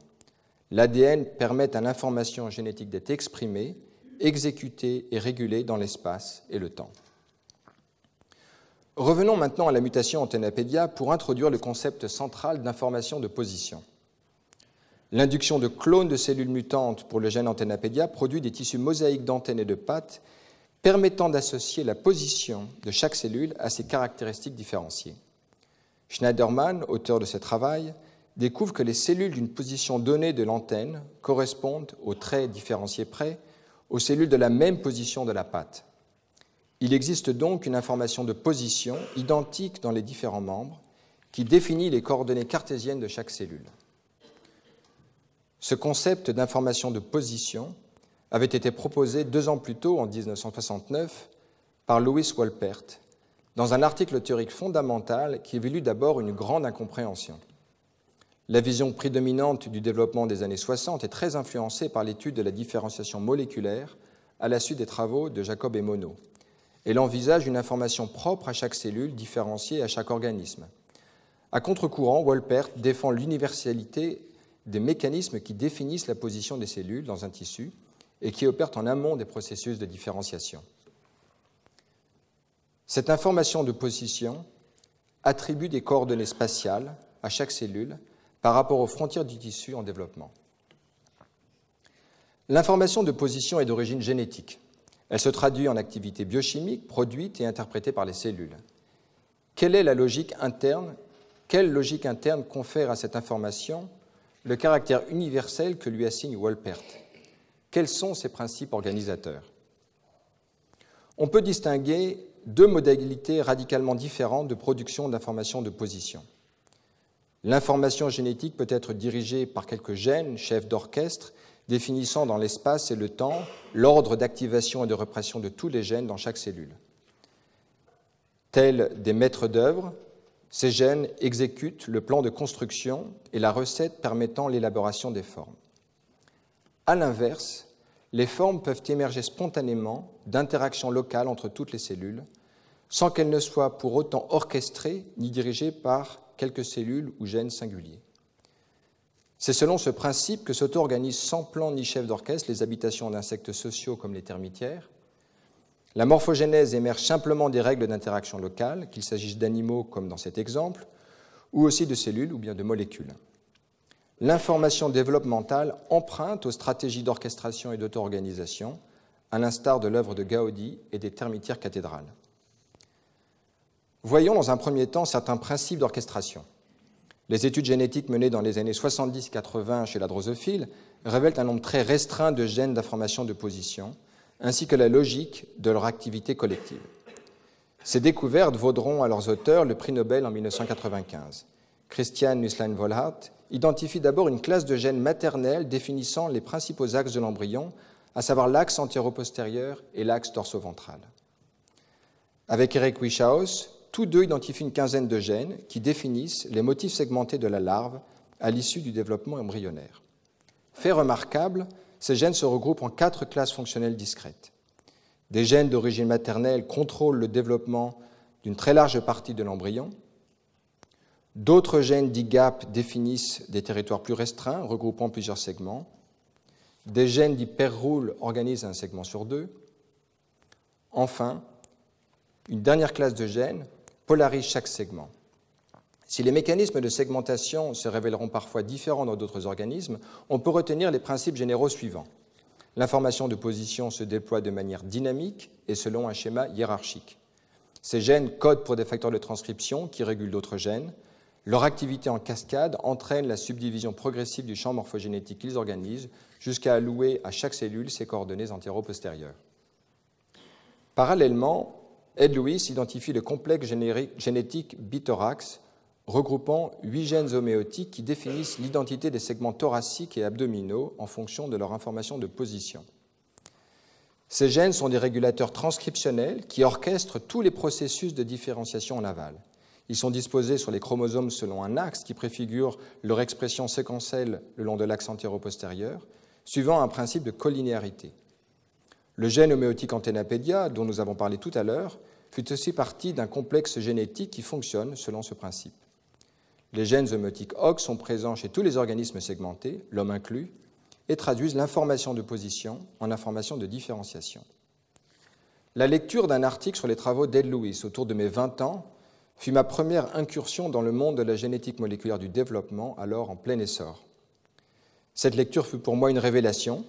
L'ADN permet à l'information génétique d'être exprimée, exécutée et régulée dans l'espace et le temps. Revenons maintenant à la mutation Antennapedia pour introduire le concept central d'information de position. L'induction de clones de cellules mutantes pour le gène Antennapedia produit des tissus mosaïques d'antennes et de pattes permettant d'associer la position de chaque cellule à ses caractéristiques différenciées. Schneiderman, auteur de ce travail, découvre que les cellules d'une position donnée de l'antenne correspondent aux traits différenciés près aux cellules de la même position de la patte. Il existe donc une information de position identique dans les différents membres qui définit les coordonnées cartésiennes de chaque cellule. Ce concept d'information de position avait été proposé 2 ans plus tôt, en 1969, par Lewis Wolpert, dans un article théorique fondamental qui évalue d'abord une grande incompréhension. La vision prédominante du développement des années 60 est très influencée par l'étude de la différenciation moléculaire à la suite des travaux de Jacob et Monod. Elle envisage une information propre à chaque cellule, différenciée à chaque organisme. À contre-courant, Wolpert défend l'universalité des mécanismes qui définissent la position des cellules dans un tissu et qui opèrent en amont des processus de différenciation. Cette information de position attribue des coordonnées spatiales à chaque cellule par rapport aux frontières du tissu en développement. L'information de position est d'origine génétique. Elle se traduit en activité biochimique produite et interprétée par les cellules. Quelle logique interne confère à cette information le caractère universel que lui assigne Wolpert? Quels sont ses principes organisateurs? On peut distinguer 2 modalités radicalement différentes de production d'informations de position. L'information génétique peut être dirigée par quelques gènes, chefs d'orchestre, définissant dans l'espace et le temps l'ordre d'activation et de répression de tous les gènes dans chaque cellule. Tels des maîtres d'œuvre, ces gènes exécutent le plan de construction et la recette permettant l'élaboration des formes. À l'inverse, les formes peuvent émerger spontanément d'interactions locales entre toutes les cellules, sans qu'elle ne soit pour autant orchestrée ni dirigée par quelques cellules ou gènes singuliers. C'est selon ce principe que s'auto-organisent sans plan ni chef d'orchestre les habitations d'insectes sociaux comme les termitières. La morphogénèse émerge simplement des règles d'interaction locale, qu'il s'agisse d'animaux comme dans cet exemple, ou aussi de cellules ou bien de molécules. L'information développementale emprunte aux stratégies d'orchestration et d'auto-organisation, à l'instar de l'œuvre de Gaudi et des termitières cathédrales. Voyons dans un premier temps certains principes d'orchestration. Les études génétiques menées dans les années 70-80 chez la drosophile révèlent un nombre très restreint de gènes d'information de position, ainsi que la logique de leur activité collective. Ces découvertes vaudront à leurs auteurs le prix Nobel en 1995. Christian Nusslein-Volhard identifie d'abord une classe de gènes maternels définissant les principaux axes de l'embryon, à savoir l'axe antéro-postérieur et l'axe dorso-ventral. Avec Eric Wieschaus, tous deux identifient une quinzaine de gènes qui définissent les motifs segmentés de la larve à l'issue du développement embryonnaire. Fait remarquable, ces gènes se regroupent en 4 classes fonctionnelles discrètes. Des gènes d'origine maternelle contrôlent le développement d'une très large partie de l'embryon. D'autres gènes dits GAP définissent des territoires plus restreints, regroupant plusieurs segments. Des gènes dits père-roule organisent un segment sur 2. Enfin, une dernière classe de gènes polarise chaque segment. Si les mécanismes de segmentation se révéleront parfois différents dans d'autres organismes, on peut retenir les principes généraux suivants. L'information de position se déploie de manière dynamique et selon un schéma hiérarchique. Ces gènes codent pour des facteurs de transcription qui régulent d'autres gènes. Leur activité en cascade entraîne la subdivision progressive du champ morphogénétique qu'ils organisent jusqu'à allouer à chaque cellule ses coordonnées antéro-postérieures. Parallèlement, Ed Lewis identifie le complexe génétique bithorax, regroupant 8 gènes homéotiques qui définissent l'identité des segments thoraciques et abdominaux en fonction de leur information de position. Ces gènes sont des régulateurs transcriptionnels qui orchestrent tous les processus de différenciation en aval. Ils sont disposés sur les chromosomes selon un axe qui préfigure leur expression séquentielle le long de l'axe antéro-postérieur, suivant un principe de collinéarité. Le gène homéotique Antennapedia, dont nous avons parlé tout à l'heure, fait aussi partie d'un complexe génétique qui fonctionne selon ce principe. Les gènes homéotiques OX sont présents chez tous les organismes segmentés, l'homme inclus, et traduisent l'information de position en information de différenciation. La lecture d'un article sur les travaux d'Ed Lewis autour de mes 20 ans fut ma première incursion dans le monde de la génétique moléculaire du développement, alors en plein essor. Cette lecture fut pour moi une révélation.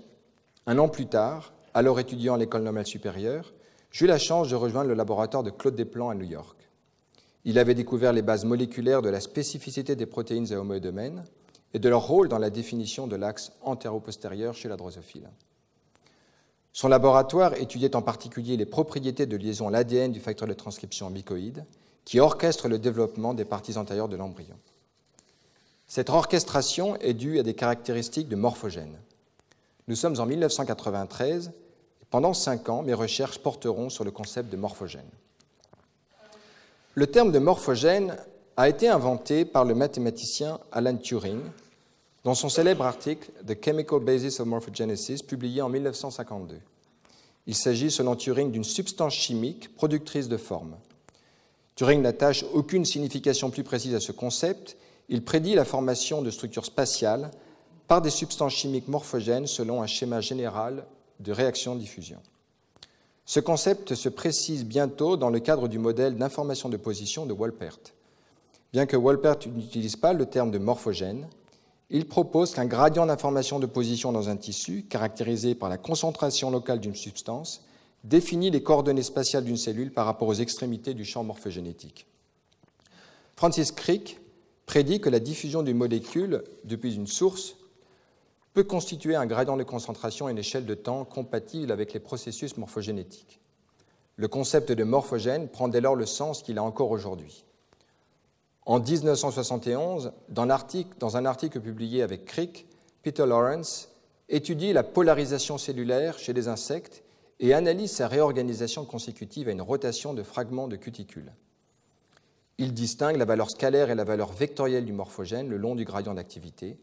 Un an plus tard, alors étudiant à l'École normale supérieure, j'eus la chance de rejoindre le laboratoire de Claude Desplan à New York. Il avait découvert les bases moléculaires de la spécificité des protéines à homéodomène et de leur rôle dans la définition de l'axe antéro-postérieur chez la drosophile. Son laboratoire étudiait en particulier les propriétés de liaison à l'ADN du facteur de transcription mycoïde qui orchestre le développement des parties antérieures de l'embryon. Cette orchestration est due à des caractéristiques de morphogènes. Nous sommes en 1993 et pendant 5 ans, mes recherches porteront sur le concept de morphogène. Le terme de morphogène a été inventé par le mathématicien Alan Turing dans son célèbre article « The Chemical Basis of Morphogenesis » publié en 1952. Il s'agit, selon Turing, d'une substance chimique productrice de formes. Turing n'attache aucune signification plus précise à ce concept. Il prédit la formation de structures spatiales par des substances chimiques morphogènes selon un schéma général de réaction-diffusion. Ce concept se précise bientôt dans le cadre du modèle d'information de position de Wolpert. Bien que Wolpert n'utilise pas le terme de morphogène, il propose qu'un gradient d'information de position dans un tissu, caractérisé par la concentration locale d'une substance, définit les coordonnées spatiales d'une cellule par rapport aux extrémités du champ morphogénétique. Francis Crick prédit que la diffusion d'une molécule depuis une source peut constituer un gradient de concentration à une échelle de temps compatible avec les processus morphogénétiques. Le concept de morphogène prend dès lors le sens qu'il a encore aujourd'hui. En 1971, dans un article publié avec Crick, Peter Lawrence étudie la polarisation cellulaire chez les insectes et analyse sa réorganisation consécutive à une rotation de fragments de cuticules. Il distingue la valeur scalaire et la valeur vectorielle du morphogène le long du gradient d'activité.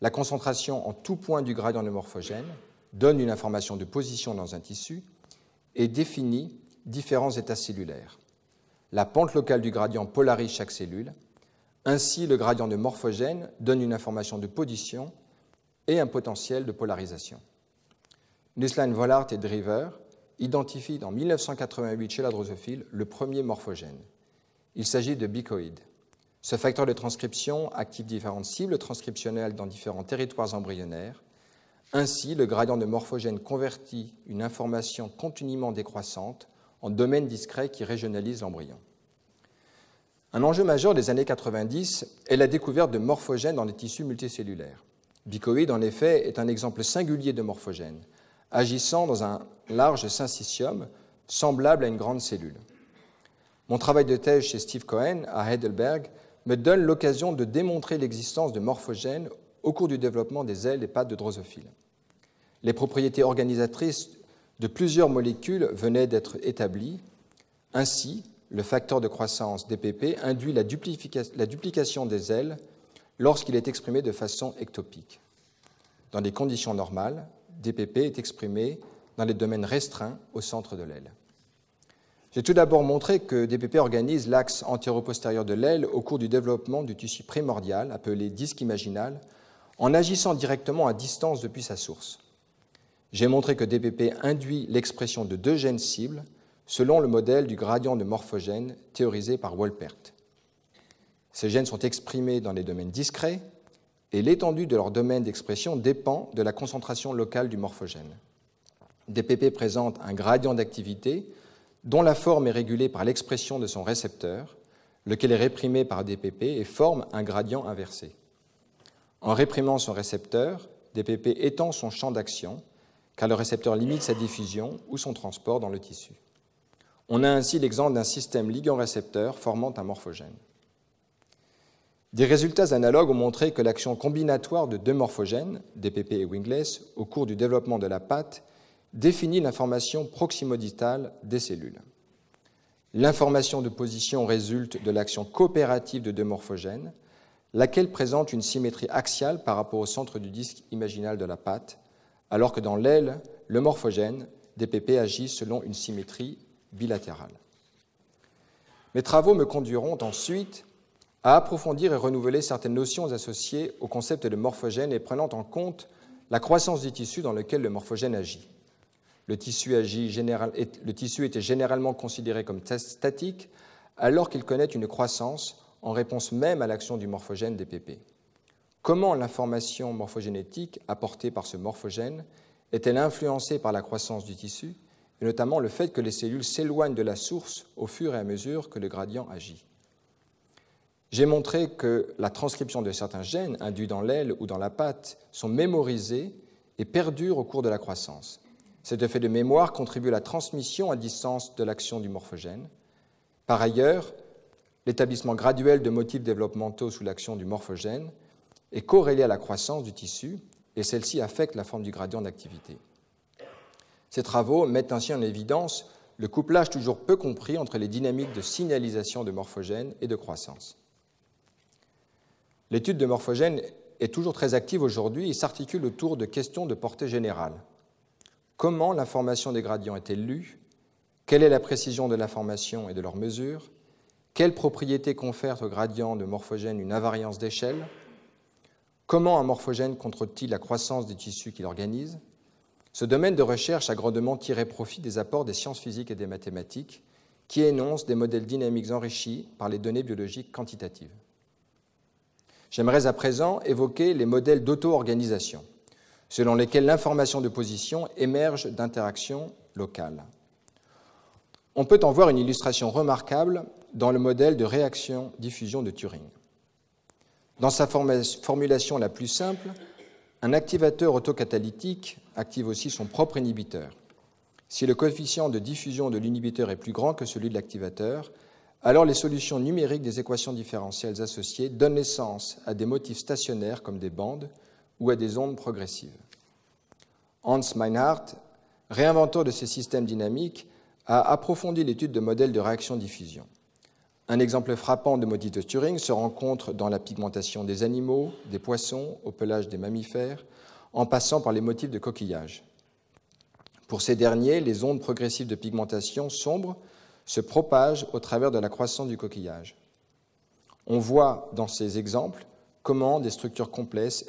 La concentration en tout point du gradient de morphogène donne une information de position dans un tissu et définit différents états cellulaires. la pente locale du gradient polarise chaque cellule. Ainsi, le gradient de morphogène donne une information de position et un potentiel de polarisation. Nusslein, Vollard et Driver identifient en 1988 chez la drosophile le premier morphogène. Il s'agit de bicoïde. Ce facteur de transcription active différentes cibles transcriptionnelles dans différents territoires embryonnaires. Ainsi, le gradient de morphogène convertit une information continuellement décroissante en domaine discret qui régionalise l'embryon. Un enjeu majeur des années 90 est la découverte de morphogènes dans les tissus multicellulaires. Bicoïde, en effet, est un exemple singulier de morphogène, agissant dans un large syncytium semblable à une grande cellule. Mon travail de thèse chez Steve Cohen à Heidelberg me donne l'occasion de démontrer l'existence de morphogènes au cours du développement des ailes et pattes de drosophiles. Les propriétés organisatrices de plusieurs molécules venaient d'être établies. Ainsi, le facteur de croissance DPP induit la duplication des ailes lorsqu'il est exprimé de façon ectopique. Dans des conditions normales, DPP est exprimé dans les domaines restreints au centre de l'aile. J'ai tout d'abord montré que DPP organise l'axe antéro-postérieur de l'aile au cours du développement du tissu primordial, appelé disque imaginal, en agissant directement à distance depuis sa source. J'ai montré que DPP induit l'expression de deux gènes cibles selon le modèle du gradient de morphogène théorisé par Wolpert. Ces gènes sont exprimés dans les domaines discrets et l'étendue de leur domaine d'expression dépend de la concentration locale du morphogène. DPP présente un gradient d'activité dont la forme est régulée par l'expression de son récepteur, lequel est réprimé par DPP et forme un gradient inversé. En réprimant son récepteur, DPP étend son champ d'action, car le récepteur limite sa diffusion ou son transport dans le tissu. On a ainsi l'exemple d'un système ligand-récepteur formant un morphogène. Des résultats analogues ont montré que l'action combinatoire de deux morphogènes, DPP et Wingless, au cours du développement de la patte, définit l'information proximodistale des cellules. L'information de position résulte de l'action coopérative de deux morphogènes, laquelle présente une symétrie axiale par rapport au centre du disque imaginal de la patte, alors que dans l'aile, le morphogène, DPP, agit selon une symétrie bilatérale. Mes travaux me conduiront ensuite à approfondir et renouveler certaines notions associées au concept de morphogène et prenant en compte la croissance du tissu dans lequel le morphogène agit. Le tissu était généralement considéré comme statique alors qu'il connaît une croissance en réponse même à l'action du morphogène DPP. Comment l'information morphogénétique apportée par ce morphogène est-elle influencée par la croissance du tissu, et notamment le fait que les cellules s'éloignent de la source au fur et à mesure que le gradient agit? J'ai montré que la transcription de certains gènes induits dans l'aile ou dans la patte sont mémorisés et perdurent au cours de la croissance. Cet effet de mémoire contribue à la transmission à distance de l'action du morphogène. Par ailleurs, l'établissement graduel de motifs développementaux sous l'action du morphogène est corrélé à la croissance du tissu et celle-ci affecte la forme du gradient d'activité. Ces travaux mettent ainsi en évidence le couplage toujours peu compris entre les dynamiques de signalisation de morphogènes et de croissance. L'étude de morphogènes est toujours très active aujourd'hui et s'articule autour de questions de portée générale. Comment l'information des gradients est-elle lue? Quelle est la précision de l'information et de leur mesure? Quelles propriétés confèrent aux gradients de morphogènes une invariance d'échelle? Comment un morphogène contrôle-t-il la croissance des tissus qu'il organise? Ce domaine de recherche a grandement tiré profit des apports des sciences physiques et des mathématiques qui énoncent des modèles dynamiques enrichis par les données biologiques quantitatives. J'aimerais à présent évoquer les modèles d'auto-organisation, selon lesquels l'information de position émerge d'interactions locales. On peut en voir une illustration remarquable dans le modèle de réaction-diffusion de Turing. Dans sa formulation la plus simple, un activateur autocatalytique active aussi son propre inhibiteur. Si le coefficient de diffusion de l'inhibiteur est plus grand que celui de l'activateur, alors les solutions numériques des équations différentielles associées donnent naissance à des motifs stationnaires comme des bandes ou à des ondes progressives. Hans Meinhardt, réinventeur de ces systèmes dynamiques, a approfondi l'étude de modèles de réaction-diffusion. Un exemple frappant de motif de Turing se rencontre dans la pigmentation des animaux, des poissons, au pelage des mammifères, en passant par les motifs de coquillage. Pour ces derniers, les ondes progressives de pigmentation sombre se propagent au travers de la croissance du coquillage. On voit dans ces exemples comment des structures complexes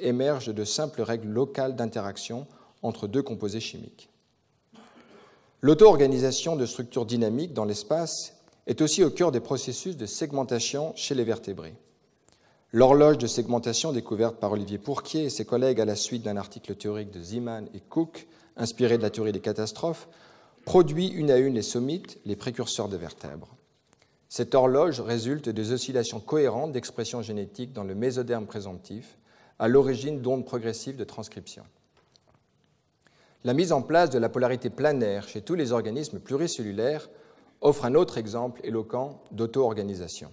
émergent de simples règles locales d'interaction entre deux composés chimiques. L'auto-organisation de structures dynamiques dans l'espace est aussi au cœur des processus de segmentation chez les vertébrés. L'horloge de segmentation découverte par Olivier Pourquier et ses collègues à la suite d'un article théorique de Zeeman et Cook, inspiré de la théorie des catastrophes, produit une à une les somites, les précurseurs de vertèbres. Cette horloge résulte des oscillations cohérentes d'expression génétique dans le mésoderme présomptif, à l'origine d'ondes progressives de transcription. La mise en place de la polarité planaire chez tous les organismes pluricellulaires offre un autre exemple éloquent d'auto-organisation.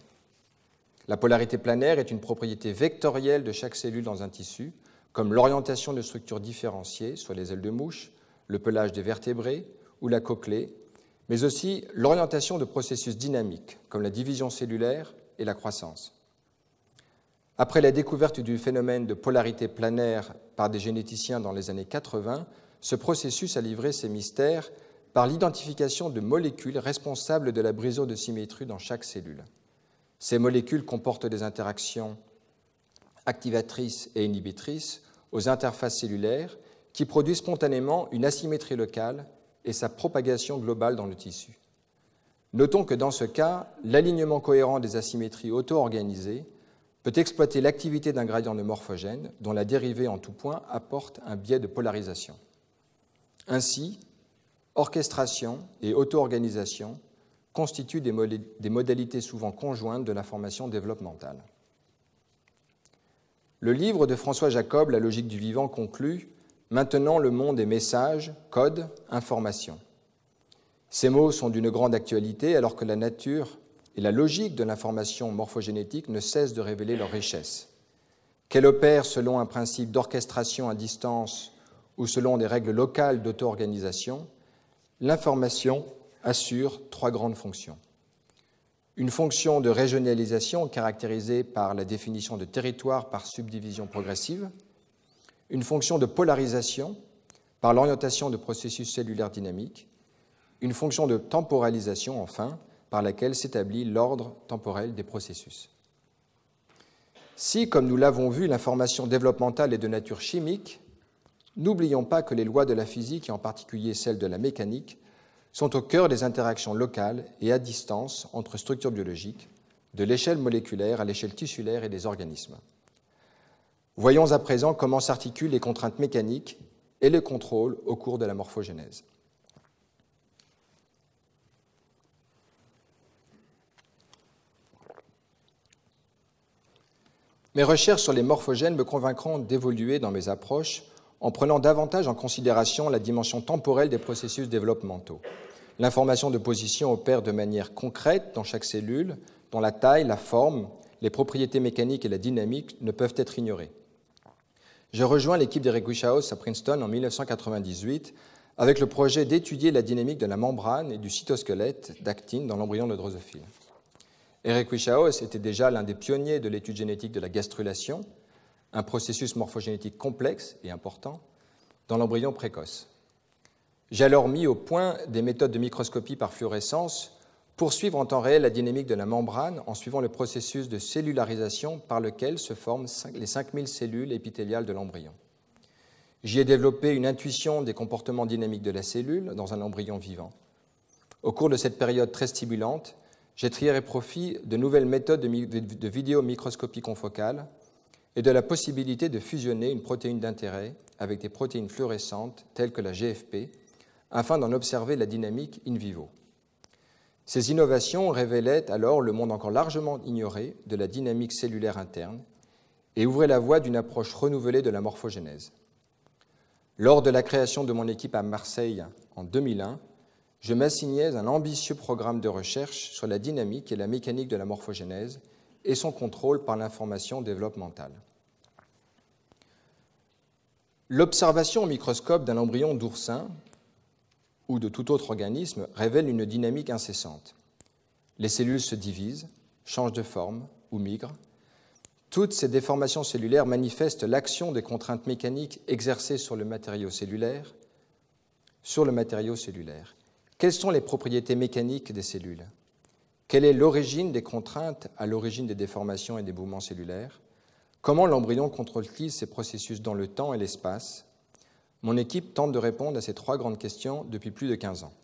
La polarité planaire est une propriété vectorielle de chaque cellule dans un tissu, comme l'orientation de structures différenciées, soit les ailes de mouche, le pelage des vertébrés ou la cochlée, mais aussi l'orientation de processus dynamiques, comme la division cellulaire et la croissance. Après la découverte du phénomène de polarité planaire par des généticiens dans les années 80, ce processus a livré ses mystères par l'identification de molécules responsables de la brisure de symétrie dans chaque cellule. Ces molécules comportent des interactions activatrices et inhibitrices aux interfaces cellulaires qui produisent spontanément une asymétrie locale et sa propagation globale dans le tissu. Notons que dans ce cas, l'alignement cohérent des asymétries auto-organisées peut exploiter l'activité d'un gradient de morphogène dont la dérivée en tout point apporte un biais de polarisation. Ainsi, orchestration et auto-organisation constituent des modalités souvent conjointes de l'information développementale. Le livre de François Jacob, La logique du vivant, conclut « Maintenant le monde est message, code, information ». Ces mots sont d'une grande actualité alors que la nature et la logique de l'information morphogénétique ne cessent de révéler leur richesse. Qu'elle opère selon un principe d'orchestration à distance ou selon des règles locales d'auto-organisation, l'information assure trois grandes fonctions. Une fonction de régionalisation caractérisée par la définition de territoire par subdivision progressive, une fonction de polarisation par l'orientation de processus cellulaires dynamiques, une fonction de temporalisation, enfin, par laquelle s'établit l'ordre temporel des processus. Si, comme nous l'avons vu, l'information développementale est de nature chimique, n'oublions pas que les lois de la physique, et en particulier celles de la mécanique, sont au cœur des interactions locales et à distance entre structures biologiques, de l'échelle moléculaire à l'échelle tissulaire et des organismes. Voyons à présent comment s'articulent les contraintes mécaniques et le contrôle au cours de la morphogénèse. Mes recherches sur les morphogènes me convaincront d'évoluer dans mes approches en prenant davantage en considération la dimension temporelle des processus développementaux. L'information de position opère de manière concrète dans chaque cellule, dont la taille, la forme, les propriétés mécaniques et la dynamique ne peuvent être ignorées. J'ai rejoint l'équipe d'Eric Wieschaus à Princeton en 1998 avec le projet d'étudier la dynamique de la membrane et du cytosquelette d'actine dans l'embryon de drosophile. Eric Wieschaus était déjà l'un des pionniers de l'étude génétique de la gastrulation, un processus morphogénétique complexe et important dans l'embryon précoce. J'ai alors mis au point des méthodes de microscopie par fluorescence pour suivre en temps réel la dynamique de la membrane en suivant le processus de cellularisation par lequel se forment les 5000 cellules épithéliales de l'embryon. J'y ai développé une intuition des comportements dynamiques de la cellule dans un embryon vivant. Au cours de cette période très stimulante, j'ai tiré profit de nouvelles méthodes de vidéomicroscopie confocale et de la possibilité de fusionner une protéine d'intérêt avec des protéines fluorescentes telles que la GFP afin d'en observer la dynamique in vivo. Ces innovations révélaient alors le monde encore largement ignoré de la dynamique cellulaire interne et ouvraient la voie d'une approche renouvelée de la morphogénèse. Lors de la création de mon équipe à Marseille en 2001, je m'assignais un ambitieux programme de recherche sur la dynamique et la mécanique de la morphogénèse et son contrôle par l'information développementale. L'observation au microscope d'un embryon d'oursin ou de tout autre organisme révèle une dynamique incessante. Les cellules se divisent, changent de forme ou migrent. Toutes ces déformations cellulaires manifestent l'action des contraintes mécaniques exercées sur le matériau cellulaire, Quelles sont les propriétés mécaniques des cellules? Quelle est l'origine des contraintes à l'origine des déformations et des mouvements cellulaires? Comment l'embryon contrôle-t-il ces processus dans le temps et l'espace? Mon équipe tente de répondre à ces trois grandes questions depuis plus de 15 ans.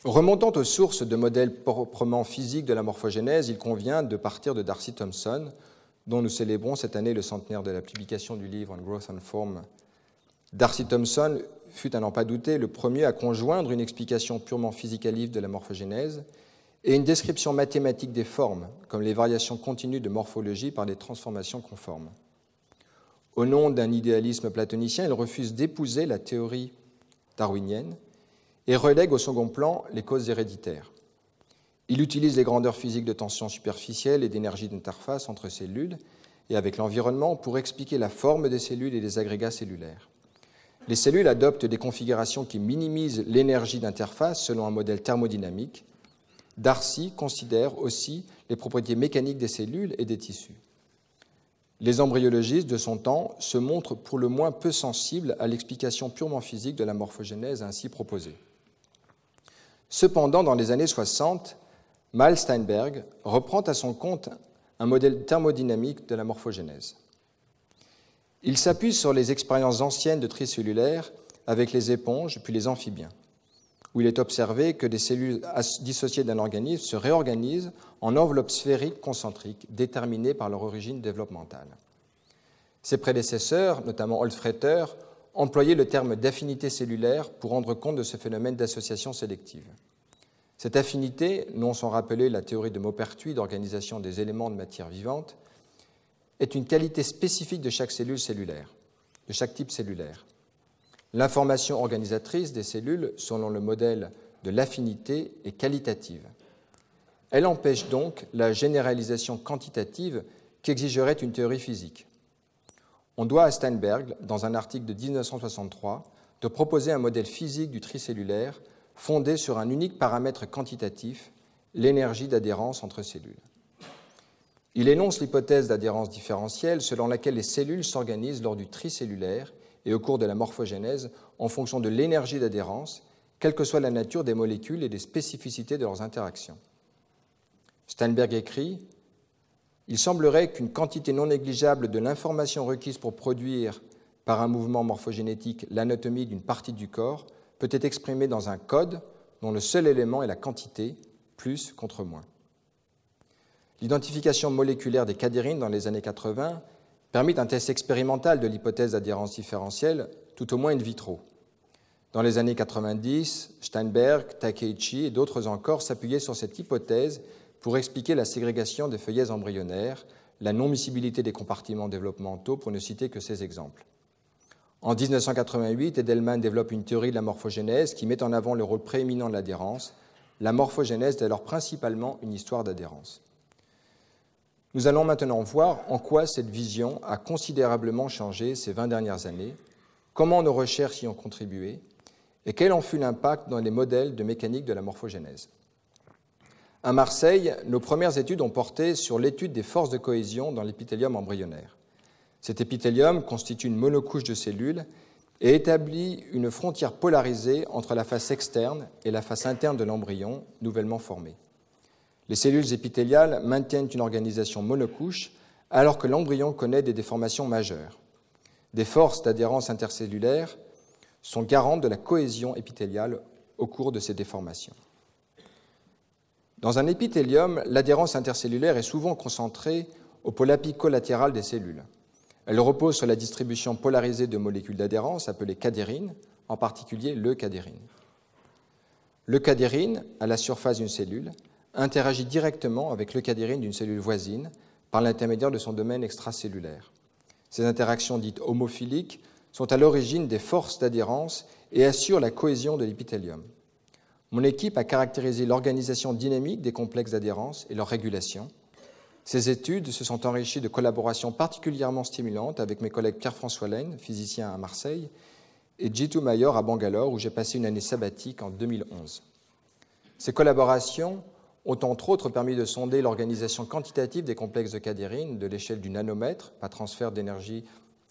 Remontant aux sources de modèles proprement physiques de la morphogénèse, il convient de partir de Darcy Thompson, dont nous célébrons cette année le centenaire de la publication du livre On Growth and Form. Darcy Thompson fut, à n'en pas douter, le premier à conjoindre une explication purement physicaliste de la morphogénèse et une description mathématique des formes, comme les variations continues de morphologie par des transformations conformes. Au nom d'un idéalisme platonicien, il refuse d'épouser la théorie darwinienne et relègue au second plan les causes héréditaires. Il utilise les grandeurs physiques de tension superficielle et d'énergie d'interface entre cellules et avec l'environnement pour expliquer la forme des cellules et des agrégats cellulaires. Les cellules adoptent des configurations qui minimisent l'énergie d'interface selon un modèle thermodynamique. Darcy considère aussi les propriétés mécaniques des cellules et des tissus. Les embryologistes de son temps se montrent pour le moins peu sensibles à l'explication purement physique de la morphogénèse ainsi proposée. Cependant, dans les années 60, Miles Steinberg reprend à son compte un modèle thermodynamique de la morphogénèse. Il s'appuie sur les expériences anciennes de tricellulaires avec les éponges puis les amphibiens, où il est observé que des cellules dissociées d'un organisme se réorganisent en enveloppes sphériques concentriques déterminées par leur origine développementale. Ses prédécesseurs, notamment Holzfreter, employaient le terme d'affinité cellulaire pour rendre compte de ce phénomène d'association sélective. Cette affinité, non sans rappeler la théorie de Maupertuis d'organisation des éléments de matière vivante, est une qualité spécifique de chaque cellule cellulaire, de chaque type cellulaire. L'information organisatrice des cellules, selon le modèle de l'affinité, est qualitative. Elle empêche donc la généralisation quantitative qu'exigerait une théorie physique. On doit à Steinberg, dans un article de 1963, de proposer un modèle physique du tricellulaire fondé sur un unique paramètre quantitatif, l'énergie d'adhérence entre cellules. Il énonce l'hypothèse d'adhérence différentielle selon laquelle les cellules s'organisent lors du tricellulaire et au cours de la morphogénèse en fonction de l'énergie d'adhérence, quelle que soit la nature des molécules et des spécificités de leurs interactions. Steinberg écrit « Il semblerait qu'une quantité non négligeable de l'information requise pour produire, par un mouvement morphogénétique, l'anatomie d'une partie du corps peut être exprimée dans un code dont le seul élément est la quantité, plus contre moins. » L'identification moléculaire des cadérines dans les années 80 permit un test expérimental de l'hypothèse d'adhérence différentielle, tout au moins in vitro. Dans les années 90, Steinberg, Takeichi et d'autres encore s'appuyaient sur cette hypothèse pour expliquer la ségrégation des feuillets embryonnaires, la non-miscibilité des compartiments développementaux, pour ne citer que ces exemples. En 1988, Edelman développe une théorie de la morphogénèse qui met en avant le rôle prééminent de l'adhérence. La morphogénèse est alors principalement une histoire d'adhérence. Nous allons maintenant voir en quoi cette vision a considérablement changé ces 20 dernières années, comment nos recherches y ont contribué et quel en fut l'impact dans les modèles de mécanique de la morphogénèse. À Marseille, nos premières études ont porté sur l'étude des forces de cohésion dans l'épithélium embryonnaire. Cet épithélium constitue une monocouche de cellules et établit une frontière polarisée entre la face externe et la face interne de l'embryon nouvellement formé. Les cellules épithéliales maintiennent une organisation monocouche alors que l'embryon connaît des déformations majeures. Des forces d'adhérence intercellulaire sont garantes de la cohésion épithéliale au cours de ces déformations. Dans un épithélium, l'adhérence intercellulaire est souvent concentrée au pôle apicolatéral des cellules. Elle repose sur la distribution polarisée de molécules d'adhérence appelées cadérines, en particulier l'eucadérine. L'eucadérine, à la surface d'une cellule, interagit directement avec l'eucadérine d'une cellule voisine par l'intermédiaire de son domaine extracellulaire. Ces interactions dites homophiliques sont à l'origine des forces d'adhérence et assurent la cohésion de l'épithélium. Mon équipe a caractérisé l'organisation dynamique des complexes d'adhérence et leur régulation. Ces études se sont enrichies de collaborations particulièrement stimulantes avec mes collègues Pierre-François Laine, physicien à Marseille, et Jitu Mayor à Bangalore, où j'ai passé une année sabbatique en 2011. Ces collaborations ont entre autres permis de sonder l'organisation quantitative des complexes de cadérine de l'échelle du nanomètre, par transfert d'énergie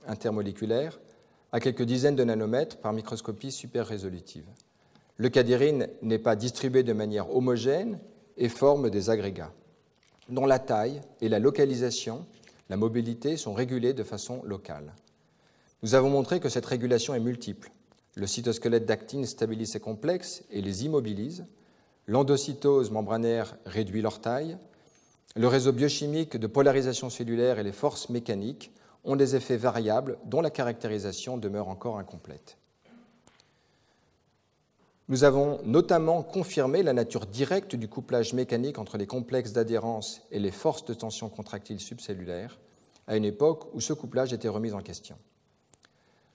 intermoléculaire, à quelques dizaines de nanomètres par microscopie super résolutive. Le cadérine n'est pas distribué de manière homogène et forme des agrégats, dont la taille et la localisation, la mobilité, sont régulées de façon locale. Nous avons montré que cette régulation est multiple. Le cytosquelette d'actine stabilise ces complexes et les immobilise. L'endocytose membranaire réduit leur taille. Le réseau biochimique de polarisation cellulaire et les forces mécaniques ont des effets variables dont la caractérisation demeure encore incomplète. Nous avons notamment confirmé la nature directe du couplage mécanique entre les complexes d'adhérence et les forces de tension contractile subcellulaire, à une époque où ce couplage était remis en question.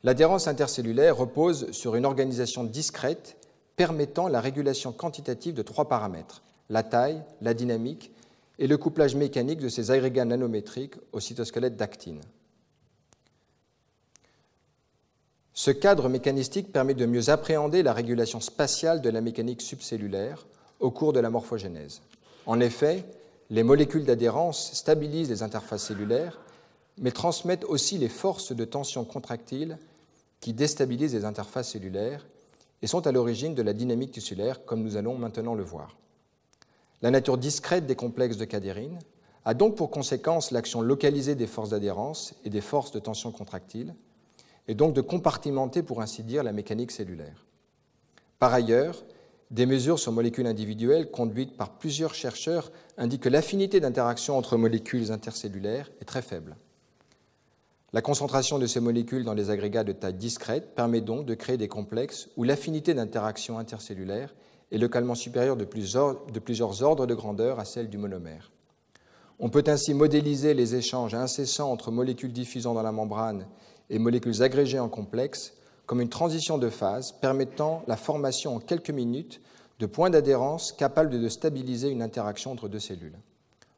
L'adhérence intercellulaire repose sur une organisation discrète permettant la régulation quantitative de 3 paramètres, la taille, la dynamique et le couplage mécanique de ces agrégats nanométriques au cytosquelette d'actine. Ce cadre mécanistique permet de mieux appréhender la régulation spatiale de la mécanique subcellulaire au cours de la morphogénèse. En effet, les molécules d'adhérence stabilisent les interfaces cellulaires, mais transmettent aussi les forces de tension contractile qui déstabilisent les interfaces cellulaires et sont à l'origine de la dynamique tissulaire, comme nous allons maintenant le voir. La nature discrète des complexes de cadérine a donc pour conséquence l'action localisée des forces d'adhérence et des forces de tension contractile, et donc de compartimenter, pour ainsi dire, la mécanique cellulaire. Par ailleurs, des mesures sur molécules individuelles conduites par plusieurs chercheurs indiquent que l'affinité d'interaction entre molécules intercellulaires est très faible. La concentration de ces molécules dans des agrégats de taille discrète permet donc de créer des complexes où l'affinité d'interaction intercellulaire est localement supérieure de plusieurs ordres de grandeur à celle du monomère. On peut ainsi modéliser les échanges incessants entre molécules diffusant dans la membrane et molécules agrégées en complexe comme une transition de phase permettant la formation en quelques minutes de points d'adhérence capables de stabiliser une interaction entre deux cellules.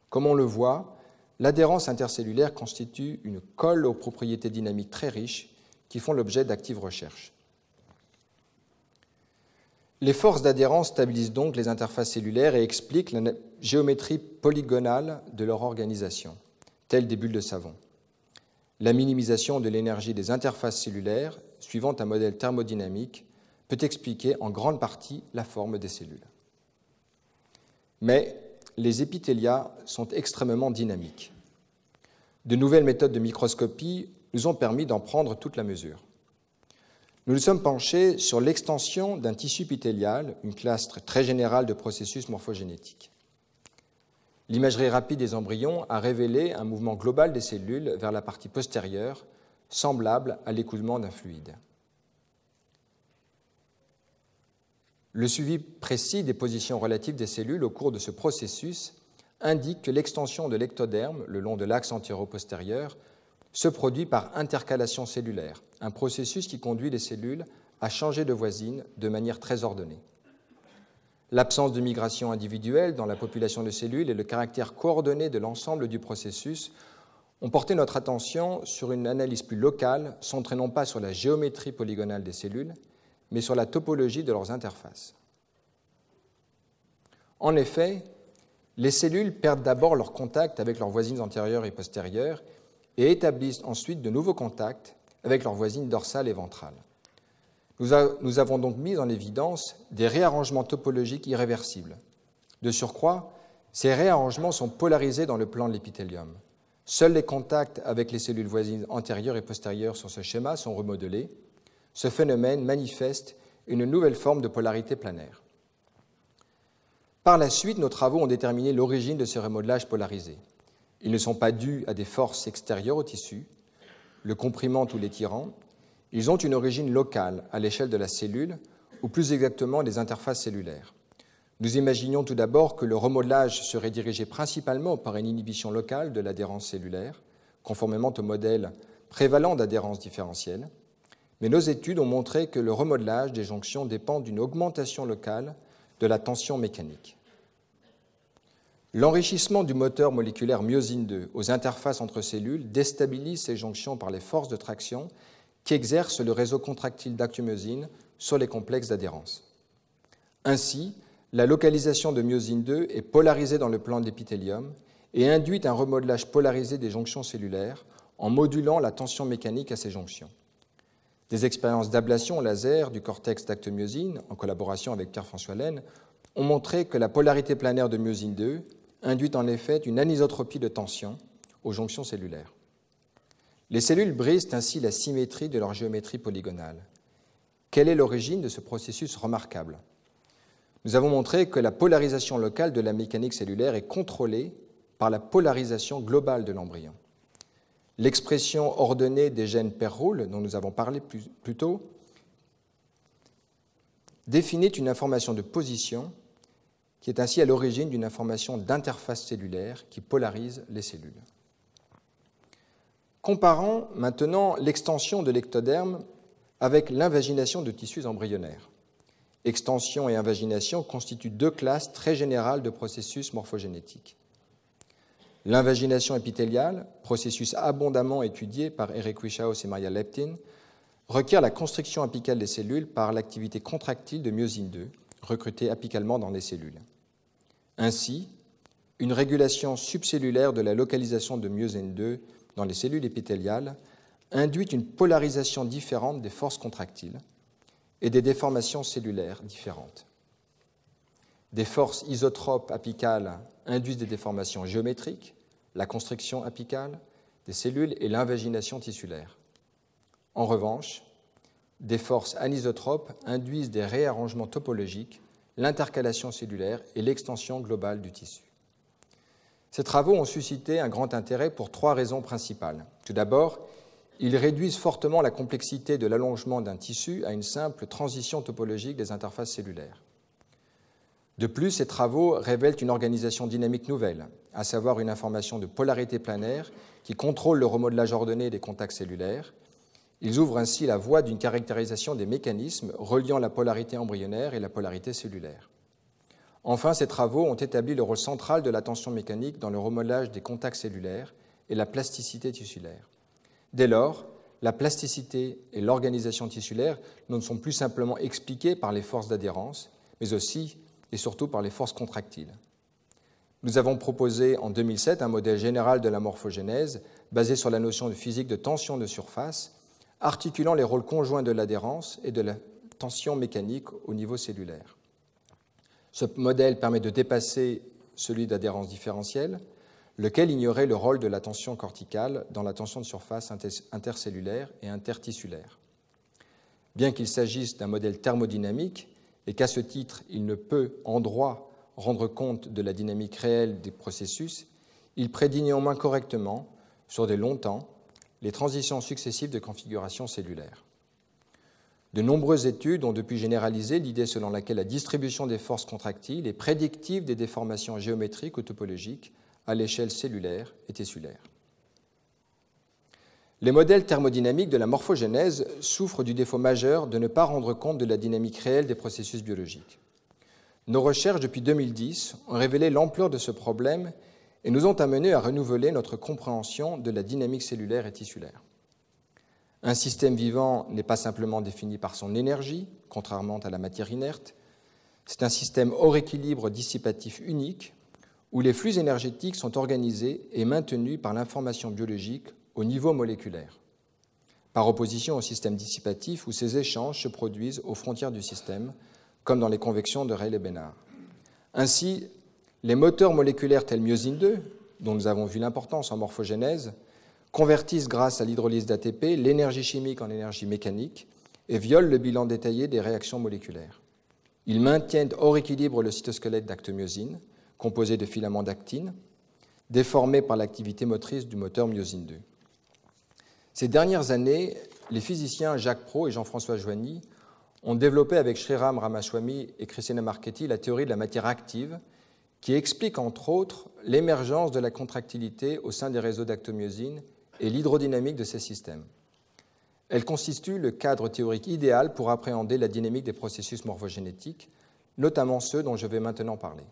Comme on le voit, l'adhérence intercellulaire constitue une colle aux propriétés dynamiques très riches qui font l'objet d'actives recherches. Les forces d'adhérence stabilisent donc les interfaces cellulaires et expliquent la géométrie polygonale de leur organisation, telles des bulles de savon. La minimisation de l'énergie des interfaces cellulaires, suivant un modèle thermodynamique, peut expliquer en grande partie la forme des cellules. Mais les épithélias sont extrêmement dynamiques. De nouvelles méthodes de microscopie nous ont permis d'en prendre toute la mesure. Nous nous sommes penchés sur l'extension d'un tissu épithélial, une classe très générale de processus morphogénétiques. L'imagerie rapide des embryons a révélé un mouvement global des cellules vers la partie postérieure, semblable à l'écoulement d'un fluide. Le suivi précis des positions relatives des cellules au cours de ce processus indique que l'extension de l'ectoderme le long de l'axe antéro-postérieur se produit par intercalation cellulaire, un processus qui conduit les cellules à changer de voisine de manière très ordonnée. L'absence de migration individuelle dans la population de cellules et le caractère coordonné de l'ensemble du processus ont porté notre attention sur une analyse plus locale, centrée non pas sur la géométrie polygonale des cellules, mais sur la topologie de leurs interfaces. En effet, les cellules perdent d'abord leur contact avec leurs voisines antérieures et postérieures et établissent ensuite de nouveaux contacts avec leurs voisines dorsales et ventrales. Nous avons donc mis en évidence des réarrangements topologiques irréversibles. De surcroît, ces réarrangements sont polarisés dans le plan de l'épithélium. Seuls les contacts avec les cellules voisines antérieures et postérieures sur ce schéma sont remodelés. Ce phénomène manifeste une nouvelle forme de polarité planaire. Par la suite, nos travaux ont déterminé l'origine de ces remodelages polarisés. Ils ne sont pas dus à des forces extérieures au tissu, le comprimant ou l'étirant. Ils ont une origine locale à l'échelle de la cellule, ou plus exactement des interfaces cellulaires. Nous imaginions tout d'abord que le remodelage serait dirigé principalement par une inhibition locale de l'adhérence cellulaire, conformément au modèle prévalent d'adhérence différentielle, mais nos études ont montré que le remodelage des jonctions dépend d'une augmentation locale de la tension mécanique. L'enrichissement du moteur moléculaire myosine 2 aux interfaces entre cellules déstabilise ces jonctions par les forces de traction qui exercent le réseau contractile d'actomyosine sur les complexes d'adhérence. Ainsi, la localisation de myosine 2 est polarisée dans le plan de l'épithélium et induit un remodelage polarisé des jonctions cellulaires en modulant la tension mécanique à ces jonctions. Des expériences d'ablation au laser du cortex d'actomyosine, en collaboration avec Pierre-François Laine, ont montré que la polarité planaire de myosine 2 induit en effet une anisotropie de tension aux jonctions cellulaires. Les cellules brisent ainsi la symétrie de leur géométrie polygonale. Quelle est l'origine de ce processus remarquable? Nous avons montré que la polarisation locale de la mécanique cellulaire est contrôlée par la polarisation globale de l'embryon. L'expression ordonnée des gènes per-rule, dont nous avons parlé plus tôt, définit une information de position qui est ainsi à l'origine d'une information d'interface cellulaire qui polarise les cellules. Comparons maintenant l'extension de l'ectoderme avec l'invagination de tissus embryonnaires. Extension et invagination constituent deux classes très générales de processus morphogénétiques. L'invagination épithéliale, processus abondamment étudié par Eric Wieschaus et Maria Leptin, requiert la constriction apicale des cellules par l'activité contractile de myosine 2, recrutée apicalement dans les cellules. Ainsi, une régulation subcellulaire de la localisation de myosine 2 dans les cellules épithéliales induit une polarisation différente des forces contractiles et des déformations cellulaires différentes. Des forces isotropes apicales induisent des déformations géométriques, la constriction apicale des cellules et l'invagination tissulaire. En revanche, des forces anisotropes induisent des réarrangements topologiques, l'intercalation cellulaire et l'extension globale du tissu. Ces travaux ont suscité un grand intérêt pour trois raisons principales. Tout d'abord, ils réduisent fortement la complexité de l'allongement d'un tissu à une simple transition topologique des interfaces cellulaires. De plus, ces travaux révèlent une organisation dynamique nouvelle, à savoir une information de polarité planaire qui contrôle le remodelage ordonné des contacts cellulaires. Ils ouvrent ainsi la voie d'une caractérisation des mécanismes reliant la polarité embryonnaire et la polarité cellulaire. Enfin, ces travaux ont établi le rôle central de la tension mécanique dans le remodelage des contacts cellulaires et la plasticité tissulaire. Dès lors, la plasticité et l'organisation tissulaire ne sont plus simplement expliquées par les forces d'adhérence, mais aussi et surtout par les forces contractiles. Nous avons proposé en 2007 un modèle général de la morphogénèse basé sur la notion de physique de tension de surface, articulant les rôles conjoints de l'adhérence et de la tension mécanique au niveau cellulaire. Ce modèle permet de dépasser celui d'adhérence différentielle, lequel ignorait le rôle de la tension corticale dans la tension de surface intercellulaire et intertissulaire. Bien qu'il s'agisse d'un modèle thermodynamique et qu'à ce titre il ne peut en droit rendre compte de la dynamique réelle des processus, il prédit néanmoins correctement, sur de longs temps, les transitions successives de configuration cellulaire. De nombreuses études ont depuis généralisé l'idée selon laquelle la distribution des forces contractiles est prédictive des déformations géométriques ou topologiques à l'échelle cellulaire et tissulaire. Les modèles thermodynamiques de la morphogénèse souffrent du défaut majeur de ne pas rendre compte de la dynamique réelle des processus biologiques. Nos recherches depuis 2010 ont révélé l'ampleur de ce problème et nous ont amenés à renouveler notre compréhension de la dynamique cellulaire et tissulaire. Un système vivant n'est pas simplement défini par son énergie, contrairement à la matière inerte. C'est un système hors équilibre dissipatif unique où les flux énergétiques sont organisés et maintenus par l'information biologique au niveau moléculaire, par opposition au système dissipatif où ces échanges se produisent aux frontières du système, comme dans les convections de Rayleigh-Bénard. Ainsi, les moteurs moléculaires tels myosine 2, dont nous avons vu l'importance en morphogénèse, convertissent grâce à l'hydrolyse d'ATP l'énergie chimique en énergie mécanique et violent le bilan détaillé des réactions moléculaires. Ils maintiennent hors équilibre le cytosquelette d'actomyosine, composé de filaments d'actine, déformé par l'activité motrice du moteur myosine 2. Ces dernières années, les physiciens Jacques Praud et Jean-François Joigny ont développé avec Sriram Ramaswamy et Cristina Marchetti la théorie de la matière active qui explique entre autres l'émergence de la contractilité au sein des réseaux d'actomyosine et l'hydrodynamique de ces systèmes. Elle constitue le cadre théorique idéal pour appréhender la dynamique des processus morphogénétiques, notamment ceux dont je vais maintenant parler.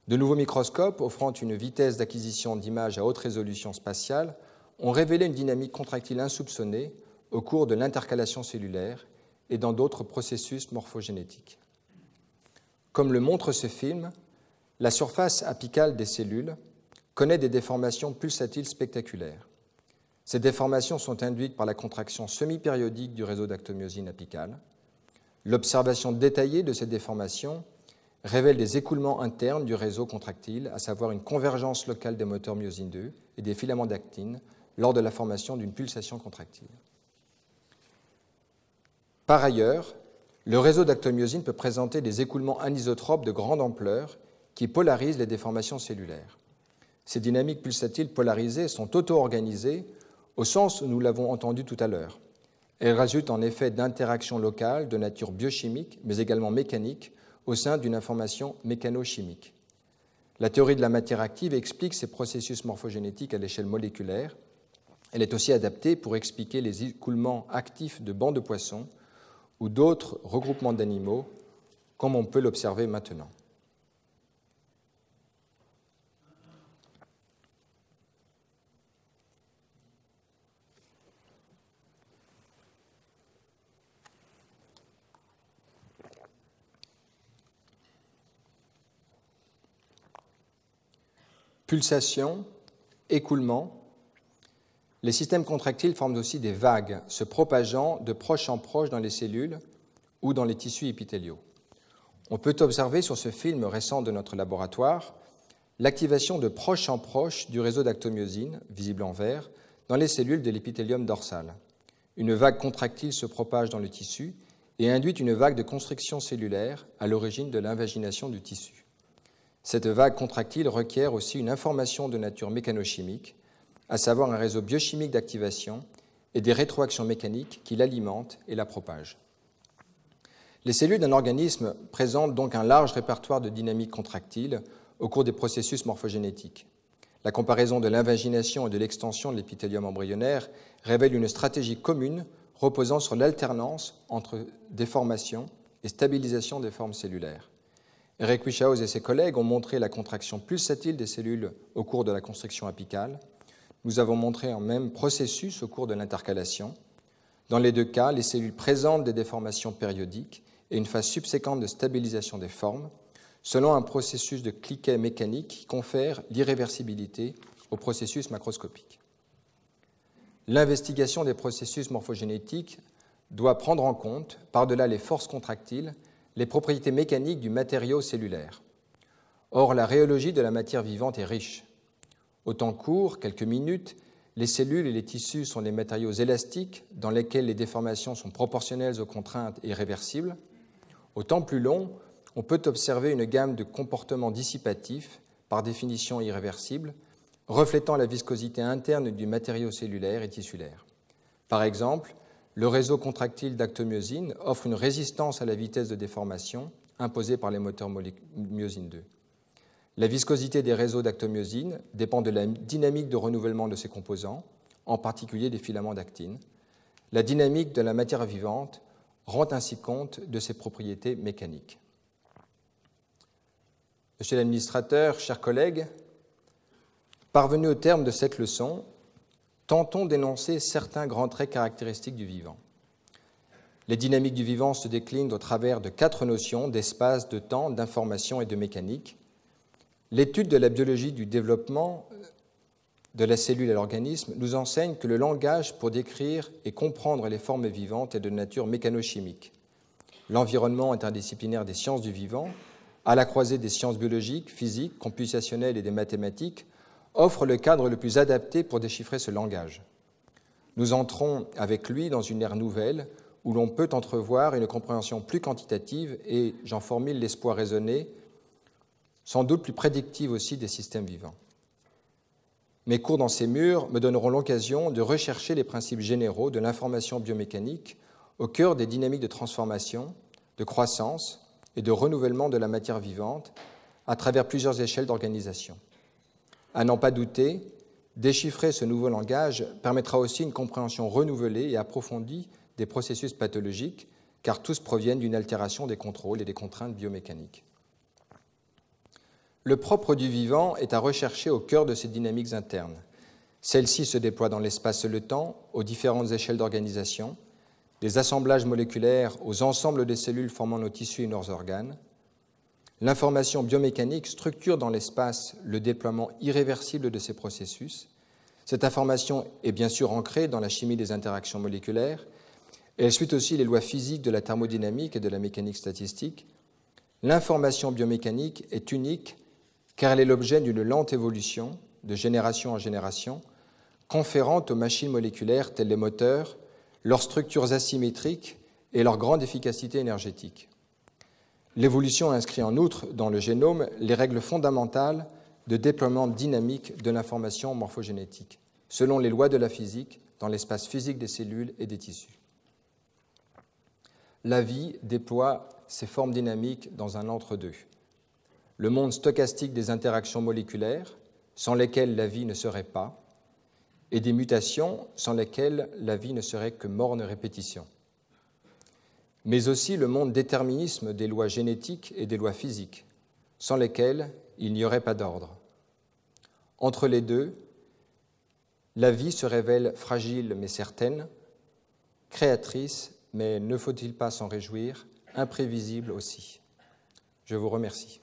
De nouveaux microscopes offrant une vitesse d'acquisition d'images à haute résolution spatiale ont révélé une dynamique contractile insoupçonnée au cours de l'intercalation cellulaire et dans d'autres processus morphogénétiques. Comme le montre ce film, la surface apicale des cellules connaît des déformations pulsatiles spectaculaires. Ces déformations sont induites par la contraction semi-périodique du réseau d'actomyosine apicale. L'observation détaillée de ces déformations révèle des écoulements internes du réseau contractile, à savoir une convergence locale des moteurs myosine 2 et des filaments d'actine lors de la formation d'une pulsation contractile. Par ailleurs, le réseau d'actomyosine peut présenter des écoulements anisotropes de grande ampleur qui polarisent les déformations cellulaires. Ces dynamiques pulsatiles polarisées sont auto-organisées au sens où nous l'avons entendu tout à l'heure. Elles résultent en effet d'interactions locales de nature biochimique, mais également mécanique, au sein d'une information mécano-chimique. La théorie de la matière active explique ces processus morphogénétiques à l'échelle moléculaire. Elle est aussi adaptée pour expliquer les écoulements actifs de bancs de poissons ou d'autres regroupements d'animaux, comme on peut l'observer maintenant. Pulsation, écoulement. Les systèmes contractiles forment aussi des vagues, se propageant de proche en proche dans les cellules ou dans les tissus épithéliaux. On peut observer sur ce film récent de notre laboratoire l'activation de proche en proche du réseau d'actomyosine, visible en vert, dans les cellules de l'épithélium dorsal. Une vague contractile se propage dans le tissu et induit une vague de constriction cellulaire à l'origine de l'invagination du tissu. Cette vague contractile requiert aussi une information de nature mécanochimique, à savoir un réseau biochimique d'activation et des rétroactions mécaniques qui l'alimentent et la propagent. Les cellules d'un organisme présentent donc un large répertoire de dynamiques contractiles au cours des processus morphogénétiques. La comparaison de l'invagination et de l'extension de l'épithélium embryonnaire révèle une stratégie commune reposant sur l'alternance entre déformation et stabilisation des formes cellulaires. Eric Wieschaus et ses collègues ont montré la contraction pulsatile des cellules au cours de la constriction apicale. Nous avons montré un même processus au cours de l'intercalation. Dans les deux cas, les cellules présentent des déformations périodiques et une phase subséquente de stabilisation des formes, selon un processus de cliquet mécanique qui confère l'irréversibilité au processus macroscopique. L'investigation des processus morphogénétiques doit prendre en compte, par-delà les forces contractiles, les propriétés mécaniques du matériau cellulaire. Or, la rhéologie de la matière vivante est riche. Au temps court, quelques minutes, les cellules et les tissus sont des matériaux élastiques dans lesquels les déformations sont proportionnelles aux contraintes et réversibles. Au temps plus long, on peut observer une gamme de comportements dissipatifs, par définition irréversibles, reflétant la viscosité interne du matériau cellulaire et tissulaire. Par exemple, le réseau contractile d'actomyosine offre une résistance à la vitesse de déformation imposée par les moteurs myosine 2. La viscosité des réseaux d'actomyosine dépend de la dynamique de renouvellement de ses composants, en particulier des filaments d'actine. La dynamique de la matière vivante rend ainsi compte de ses propriétés mécaniques. Monsieur l'administrateur, chers collègues, parvenus au terme de cette leçon, tentons d'énoncer certains grands traits caractéristiques du vivant. Les dynamiques du vivant se déclinent au travers de 4 notions d'espace, de temps, d'information et de mécanique. L'étude de la biologie du développement de la cellule et l'organisme nous enseigne que le langage pour décrire et comprendre les formes vivantes est de nature mécanochimique. L'environnement interdisciplinaire des sciences du vivant, à la croisée des sciences biologiques, physiques, computationnelles et des mathématiques, offre le cadre le plus adapté pour déchiffrer ce langage. Nous entrons avec lui dans une ère nouvelle où l'on peut entrevoir une compréhension plus quantitative et, j'en formule l'espoir raisonné, sans doute plus prédictive aussi des systèmes vivants. Mes cours dans ces murs me donneront l'occasion de rechercher les principes généraux de l'information biomécanique au cœur des dynamiques de transformation, de croissance et de renouvellement de la matière vivante à travers plusieurs échelles d'organisation. À n'en pas douter, déchiffrer ce nouveau langage permettra aussi une compréhension renouvelée et approfondie des processus pathologiques, car tous proviennent d'une altération des contrôles et des contraintes biomécaniques. Le propre du vivant est à rechercher au cœur de ces dynamiques internes. Celles-ci se déploient dans l'espace et le temps, aux différentes échelles d'organisation, des assemblages moléculaires aux ensembles des cellules formant nos tissus et nos organes. L'information biomécanique structure dans l'espace le déploiement irréversible de ces processus. Cette information est bien sûr ancrée dans la chimie des interactions moléculaires, et elle suit aussi les lois physiques de la thermodynamique et de la mécanique statistique. L'information biomécanique est unique car elle est l'objet d'une lente évolution, de génération en génération, conférant aux machines moléculaires telles les moteurs leurs structures asymétriques et leur grande efficacité énergétique. L'évolution inscrit en outre dans le génome les règles fondamentales de déploiement dynamique de l'information morphogénétique, selon les lois de la physique dans l'espace physique des cellules et des tissus. La vie déploie ses formes dynamiques dans un entre-deux. Le monde stochastique des interactions moléculaires, sans lesquelles la vie ne serait pas, et des mutations sans lesquelles la vie ne serait que morne répétition. Mais aussi le monde déterminisme des lois génétiques et des lois physiques, sans lesquelles il n'y aurait pas d'ordre. Entre les deux, la vie se révèle fragile mais certaine, créatrice, mais ne faut-il pas s'en réjouir, imprévisible aussi. Je vous remercie.